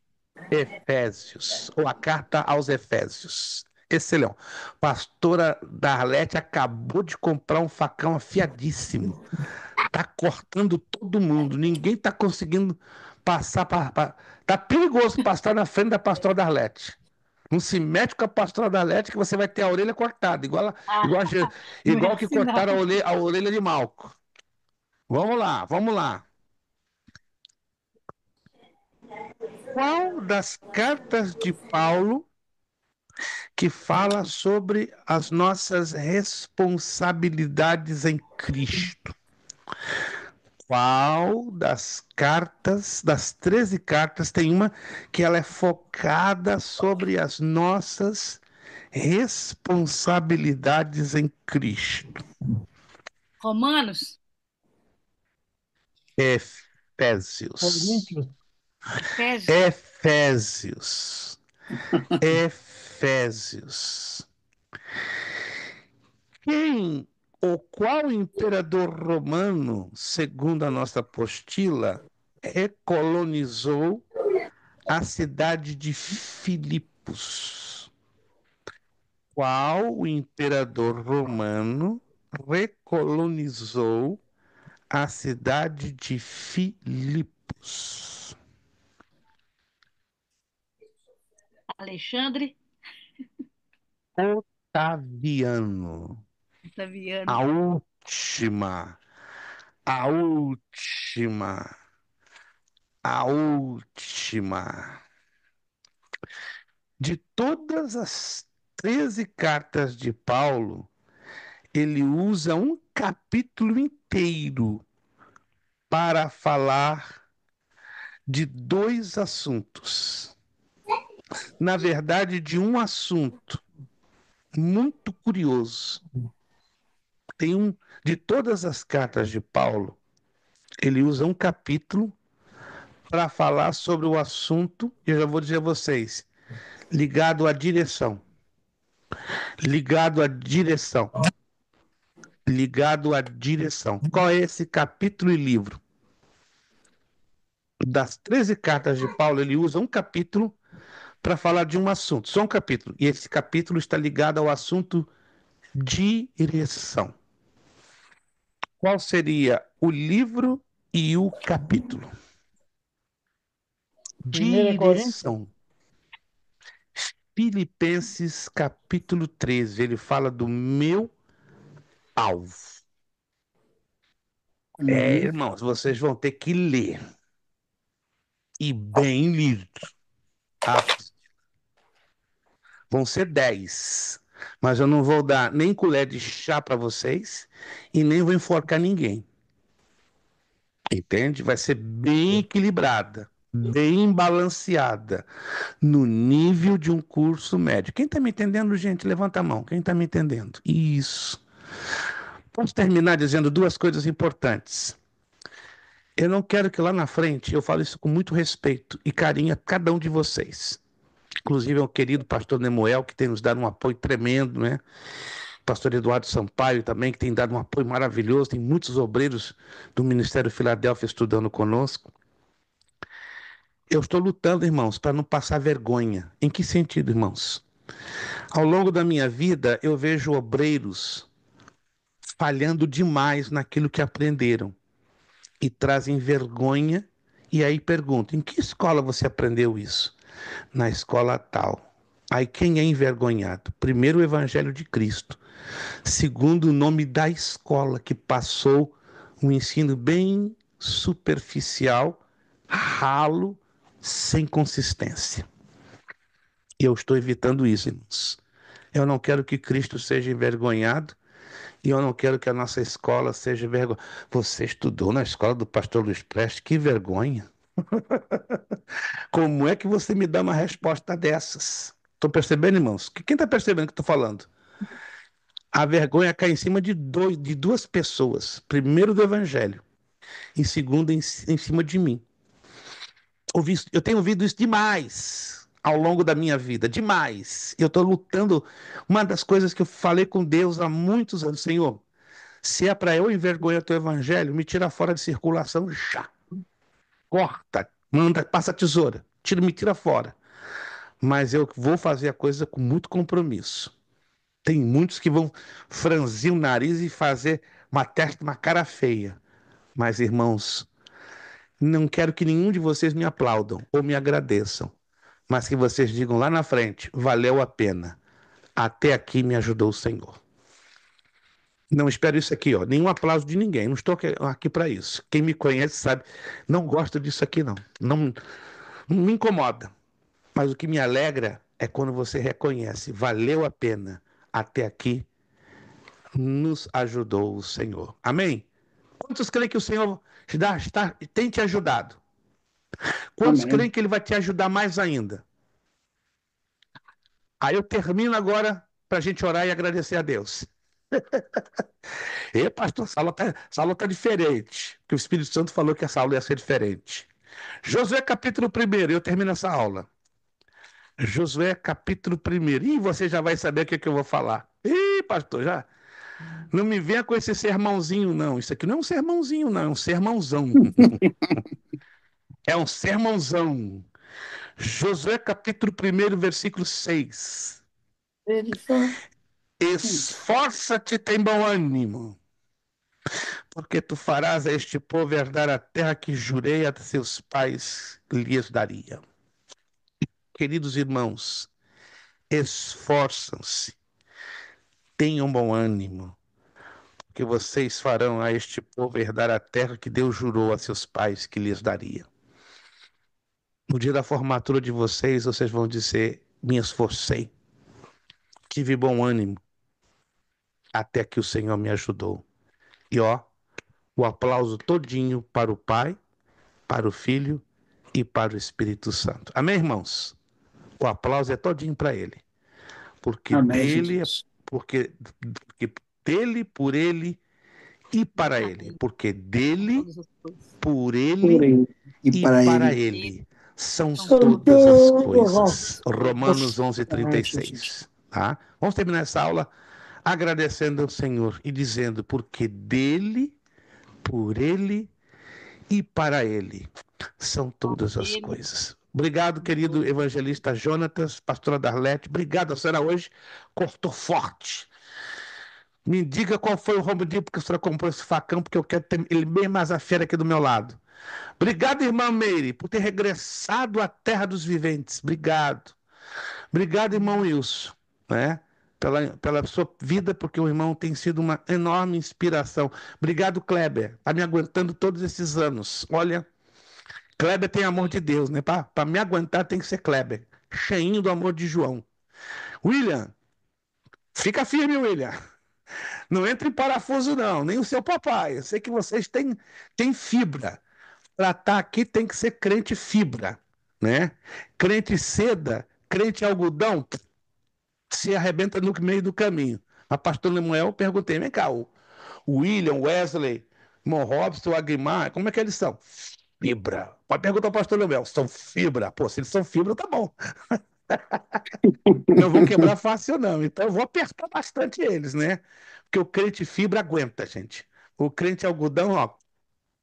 Efésios, ou a carta aos Efésios. Excelente. Pastora Darlete acabou de comprar um facão afiadíssimo. Tá cortando todo mundo. Ninguém tá conseguindo passar para. Tá perigoso passar na frente da pastora Darlete. Não se mete com a pastora Darlete que você vai ter a orelha cortada, igual, Não é igual que assim, não. cortaram a orelha de Malco. Vamos lá, vamos lá. Qual das cartas de Paulo que fala sobre as nossas responsabilidades em Cristo? Qual das 13 cartas, tem uma que ela é focada sobre as nossas responsabilidades em Cristo? Romanos? Efésios. Coríntios. Efésios? Efésios. Quem ou qual imperador romano, segundo a nossa apostila, recolonizou a cidade de Filipos? Qual imperador romano recolonizou a cidade de Filipos? Alexandre? Otaviano. Otaviano? A última, a última, a última. De todas as 13 cartas de Paulo, ele usa um capítulo inteiro para falar de 2 assuntos. Na verdade, de um assunto muito curioso. De todas as cartas de Paulo, ele usa um capítulo para falar sobre o assunto, e eu já vou dizer a vocês, ligado à direção. Ligado à direção. Ligado à direção. Qual é esse capítulo e livro? Das 13 cartas de Paulo, ele usa um capítulo para falar de um assunto, só um capítulo. E esse capítulo está ligado ao assunto direção. Qual seria o livro e o capítulo? 1 Coríntios. Direção. Filipenses capítulo 13, ele fala do meu alvo. Irmãos, vocês vão ter que ler. E bem lido. Ah, vão ser 10. Mas eu não vou dar nem colher de chá para vocês e nem vou enforcar ninguém. Entende? Vai ser bem equilibrada, bem balanceada, no nível de um curso médio. Quem está me entendendo, gente? Levanta a mão. Quem está me entendendo? Isso. Posso terminar dizendo duas coisas importantes. Eu não quero que lá na frente, eu falo isso com muito respeito e carinho a cada um de vocês. Inclusive ao querido pastor Nemuel, que tem nos dado um apoio tremendo, né? Pastor Eduardo Sampaio também, que tem dado um apoio maravilhoso. Tem muitos obreiros do Ministério Filadélfia estudando conosco. Eu estou lutando, irmãos, para não passar vergonha. Em que sentido, irmãos? Ao longo da minha vida, eu vejo obreiros falhando demais naquilo que aprenderam e trazem vergonha. E aí pergunto: em que escola você aprendeu isso? Na escola tal. Aí quem é envergonhado? Primeiro, o Evangelho de Cristo. Segundo, o nome da escola, que passou um ensino bem superficial, ralo, sem consistência. E eu estou evitando isso, irmãos. Eu não quero que Cristo seja envergonhado e eu não quero que a nossa escola seja envergonhada. Você estudou na escola do pastor Luiz Prestes? Que vergonha! Como é que você me dá uma resposta dessas? Estou percebendo, irmãos? Quem está percebendo o que estou falando? A vergonha cai em cima de duas pessoas. Primeiro do Evangelho. E segundo, em cima de mim. Eu tenho ouvido isso demais ao longo da minha vida. Demais. Eu estou lutando. Uma das coisas que eu falei com Deus há muitos anos. Senhor, se é para eu envergonhar o teu Evangelho, me tira fora de circulação já. Corta. Manda, passa a tesoura. Me tira fora. Mas eu vou fazer a coisa com muito compromisso. Tem muitos que vão franzir o nariz e fazer uma testa, uma cara feia. Mas, irmãos, não quero que nenhum de vocês me aplaudam ou me agradeçam, mas que vocês digam lá na frente: valeu a pena. Até aqui me ajudou o Senhor. Não espero isso aqui, ó. Nenhum aplauso de ninguém. Não estou aqui para isso. Quem me conhece sabe. Não gosto disso aqui, não. Não me incomoda. Mas o que me alegra é quando você reconhece: valeu a pena. Até aqui nos ajudou o Senhor. Amém? Quantos creem que o Senhor tem te ajudado? Quantos Amém. creem que Ele vai te ajudar mais ainda? Aí eu termino agora para a gente orar e agradecer a Deus. E pastor, essa aula tá diferente, porque o Espírito Santo falou que essa aula ia ser diferente. Josué capítulo 1, eu termino essa aula. Josué capítulo 1. Ih, você já vai saber o que eu vou falar. Ih, pastor, já. Não me venha com esse sermãozinho, não. Isso aqui não é um sermãozinho, não. É um sermãozão. É um sermãozão. Josué capítulo 1, versículo 6. Esforça-te, tem bom ânimo, porque tu farás a este povo herdar a terra que jurei a seus pais que lhes daria. Queridos irmãos, esforçam-se, tenham bom ânimo, que vocês farão a este povo herdar a terra que Deus jurou a seus pais que lhes daria. No dia da formatura de vocês vão dizer: me esforcei, tive bom ânimo, até que o Senhor me ajudou. E ó, o aplauso todinho para o Pai, para o Filho e para o Espírito Santo. Amém, irmãos? O aplauso é todinho para Ele. Porque Amém, dele, Jesus. porque dele, por Ele e para Ele. Porque dele, Todas as coisas. por Por Ele ele e e para para ele. Ele são São todas as Todas coisas. as Romanos coisas. 11:36. Tá? Vamos terminar essa aula agradecendo ao Senhor e dizendo: porque dele, por Ele e para Ele são todas as Ele, coisas. Obrigado, querido evangelista Jonatas, pastora Darlete. Obrigado, a senhora hoje cortou forte. Me diga qual foi o rombo que a senhora comprou esse facão, porque eu quero ter ele bem mais a fera aqui do meu lado. Obrigado, irmã Meire, por ter regressado à terra dos viventes. Obrigado. Obrigado, irmão Wilson, né? Pela sua vida, porque o irmão tem sido uma enorme inspiração. Obrigado, Kleber, tá me aguentando todos esses anos. Olha, Kleber tem amor de Deus, né? Para me aguentar tem que ser Kleber. cheinho do amor de João. William, fica firme, William. Não entre em parafuso, não, nem o seu papai. Eu sei que vocês têm fibra. Para estar aqui tem que ser crente fibra, né? Crente seda, crente algodão, se arrebenta no meio do caminho. A pastor Lemuel, perguntei, vem cá, o William, Wesley, Mon Robson, Aguimar, como é que eles são? Fibra. Pode perguntar ao pastor Lemuel, são fibra. Pô, se eles são fibra, tá bom. Não vão quebrar fácil, não. Então eu vou apertar bastante eles, né? Porque o crente fibra aguenta, gente. O crente algodão, ó,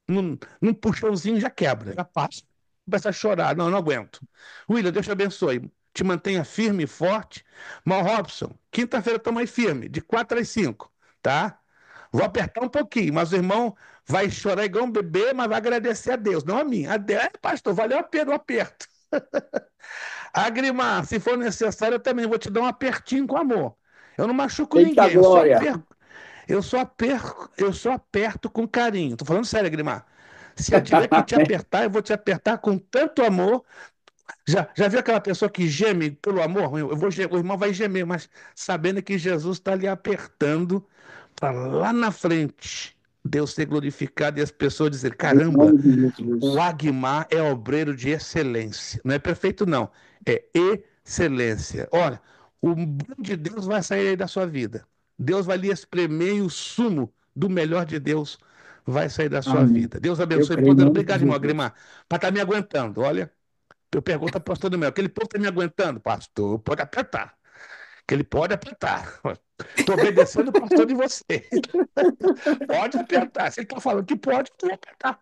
num puxãozinho já quebra, já passa. Começa a chorar. Não, não aguento. William, Deus te abençoe. Te mantenha firme e forte. Mal Robson, quinta-feira estamos aí firme, de 4 às 5, tá? Vou apertar um pouquinho, mas o irmão vai chorar igual um bebê, mas vai agradecer a Deus, não a mim. A Deus, pastor, valeu a pena o aperto. Agrimar, se for necessário, eu também vou te dar um apertinho com amor. Eu não machuco Eita ninguém, eu só glória! aperto, eu só aperto com carinho. Tô falando sério, Agrimar. Se eu tiver que te apertar, eu vou te apertar com tanto amor. Já viu aquela pessoa que geme pelo amor? O irmão vai gemer, mas sabendo que Jesus está lhe apertando para lá na frente Deus ser glorificado e as pessoas dizer: Em caramba, nome de o Jesus. Agmar é obreiro de excelência. Não é perfeito, não. É excelência. Olha, o bom de Deus vai sair aí da sua vida. Deus vai lhe espremer e o sumo do melhor de Deus vai sair da sua Amém. vida. Deus Eu abençoe. creio em Poder. nome de Obrigado, irmão Jesus. Agrimar, para estar me aguentando. Olha, eu pergunto ao pastor do meu, aquele povo está me aguentando? Pastor, pode apertar. Que ele pode apertar. Estou obedecendo o pastor de você. Pode apertar. Se ele está falando que pode, eu vou apertar.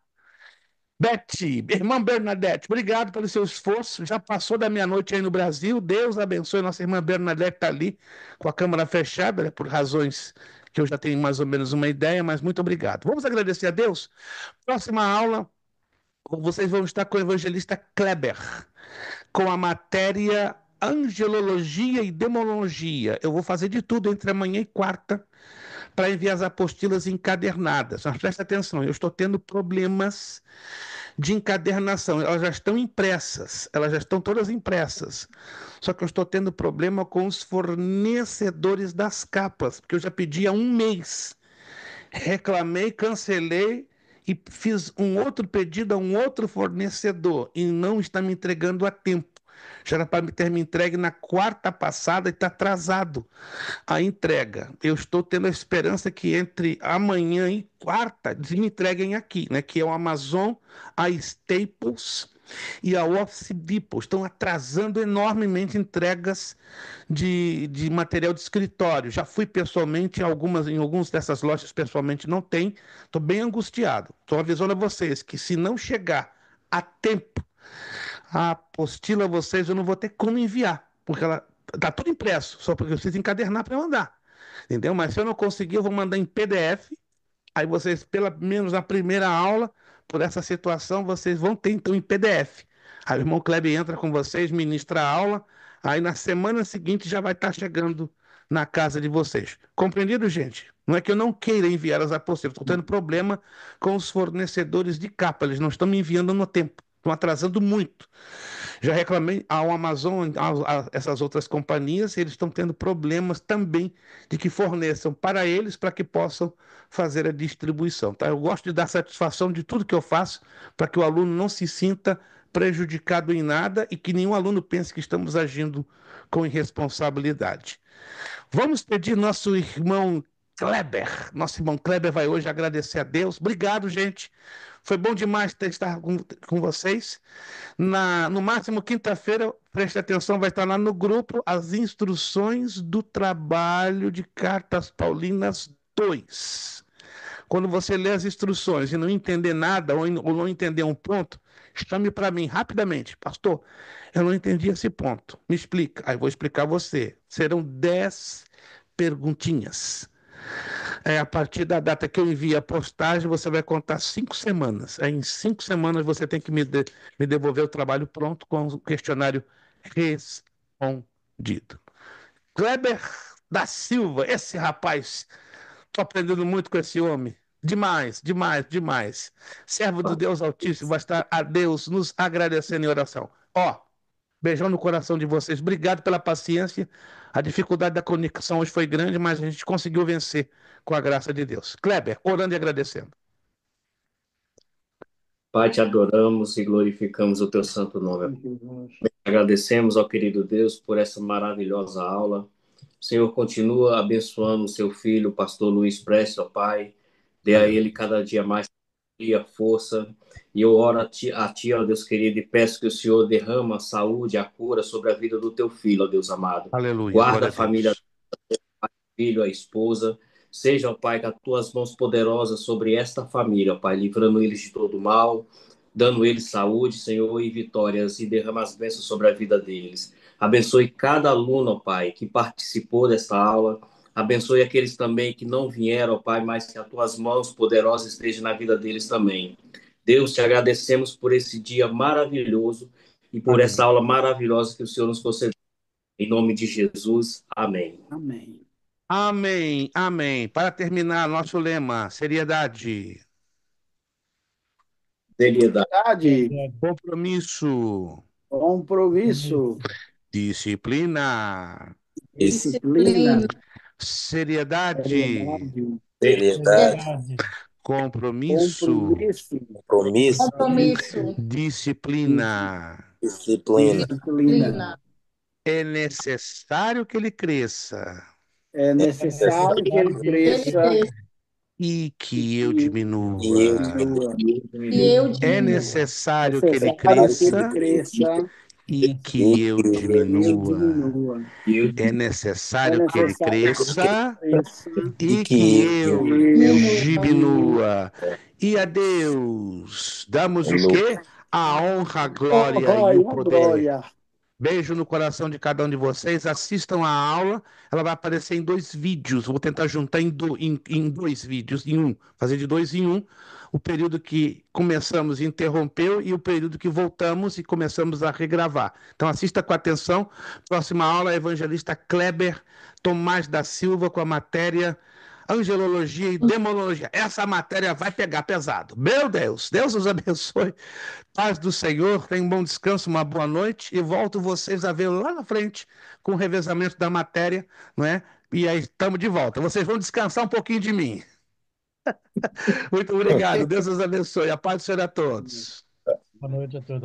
Betty, irmã Bernadette, obrigado pelo seu esforço. Já passou da meia-noite aí no Brasil. Deus abençoe. Nossa irmã Bernadette está ali com a câmera fechada, né, por razões que eu já tenho mais ou menos uma ideia, mas muito obrigado. Vamos agradecer a Deus? Próxima aula, vocês vão estar com o evangelista Kleber, com a matéria Angelologia e Demonologia. Eu vou fazer de tudo entre amanhã e quarta para enviar as apostilas encadernadas. Mas presta atenção, eu estou tendo problemas de encadernação. Elas já estão impressas, elas já estão todas impressas. Só que eu estou tendo problema com os fornecedores das capas, porque eu já pedi há um mês. Reclamei, cancelei e fiz um outro pedido a um outro fornecedor e não está me entregando a tempo. Já era para ter me entregue na quarta passada e está atrasado a entrega. Eu estou tendo a esperança que entre amanhã e quarta eles me entreguem aqui, né? Que é o Amazon, a Staples e a Office Depot. Estão atrasando enormemente entregas de material de escritório. Já fui pessoalmente em algumas dessas lojas, pessoalmente não tem. Estou bem angustiado. Estou avisando a vocês que se não chegar a tempo a apostila a vocês, eu não vou ter como enviar, porque ela está tudo impresso, só porque eu preciso encadernar para mandar. Entendeu? Mas se eu não conseguir, eu vou mandar em PDF. Aí vocês, pelo menos na primeira aula, por essa situação, vocês vão ter então em PDF. Aí o irmão Kleber entra com vocês, ministra a aula, aí na semana seguinte já vai estar chegando na casa de vocês. Compreendido, gente? Não é que eu não queira enviar as apostilas, estou tendo problema com os fornecedores de capa, eles não estão me enviando no tempo, estão atrasando muito. Já reclamei ao Amazon, a essas outras companhias, eles estão tendo problemas também de que forneçam para eles para que possam fazer a distribuição. Tá? Eu gosto de dar satisfação de tudo que eu faço para que o aluno não se sinta prejudicado em nada e que nenhum aluno pense que estamos agindo com irresponsabilidade. Vamos pedir nosso irmão Kleber. Nosso irmão Kleber vai hoje agradecer a Deus. Obrigado, gente. Foi bom demais estar com vocês. No máximo, quinta-feira, preste atenção, vai estar lá no grupo as instruções do trabalho de Cartas Paulinas 2. Quando você lê as instruções e não entender nada ou não entender um ponto, chame para mim rapidamente. Pastor, eu não entendi esse ponto. Me explica. Aí eu vou explicar a você. Serão 10 perguntinhas. A partir da data que eu envio a postagem, você vai contar 5 semanas. Aí, em 5 semanas, você tem que me devolver o trabalho pronto com o questionário respondido. Kleber da Silva, esse rapaz, estou aprendendo muito com esse homem. Demais, demais, demais. Servo do Deus Altíssimo, vai estar a Deus nos agradecendo em oração. Ó, Beijão no coração de vocês. Obrigado pela paciência. A dificuldade da conexão hoje foi grande, mas a gente conseguiu vencer com a graça de Deus. Kleber, orando e agradecendo. Pai, te adoramos e glorificamos o teu santo nome. Agradecemos ao querido Deus por essa maravilhosa aula. O Senhor continua abençoando o seu filho, o pastor Luiz Prestes, ó Pai. Dê a ele cada dia mais força. E eu oro a ti, ó Deus querido, e peço que o Senhor derrama a saúde, a cura sobre a vida do teu filho, ó Deus amado. Aleluia. Guarda a família, o filho, a esposa. Seja, ó Pai, com as tuas mãos poderosas sobre esta família, ó Pai, livrando eles de todo mal, dando eles saúde, Senhor, e vitórias, e derrama as bênçãos sobre a vida deles. Abençoe cada aluno, ó Pai, que participou desta aula. Abençoe aqueles também que não vieram, ó Pai, mas que as tuas mãos poderosas estejam na vida deles também. Deus, te agradecemos por esse dia maravilhoso e por essa aula maravilhosa que o Senhor nos concedeu. Em nome de Jesus, amém. Amém. Amém, amém. Para terminar, nosso lema, seriedade. Seriedade, Compromisso. compromisso, Disciplina. disciplina, Seriedade. seriedade, Compromisso. Compromisso. Disciplina. disciplina. É necessário que ele cresça É necessário que ele cresça e que eu diminua. E eu É necessário que ele cresça e que eu diminua. É necessário que ele cresça e que eu diminua. E a Deus damos o quê? A honra, a glória e o poder. Beijo no coração de cada um de vocês. Assistam a aula. Ela vai aparecer em 2 vídeos. Vou tentar juntar em 2 vídeos, em um. Fazer de 2 em 1. O período que começamos e interrompeu e o período que voltamos e começamos a regravar. Então assista com atenção. Próxima aula, evangelista Kleber Tomás da Silva com a matéria Angelologia e Demonologia. Essa matéria vai pegar pesado. Meu Deus, Deus os abençoe. Paz do Senhor, tenham um bom descanso, uma boa noite e volto vocês a ver lá na frente com o revezamento da matéria, não é? E aí estamos de volta. Vocês vão descansar um pouquinho de mim. Muito obrigado. Deus os abençoe. A paz do Senhor a todos. Boa noite a todos.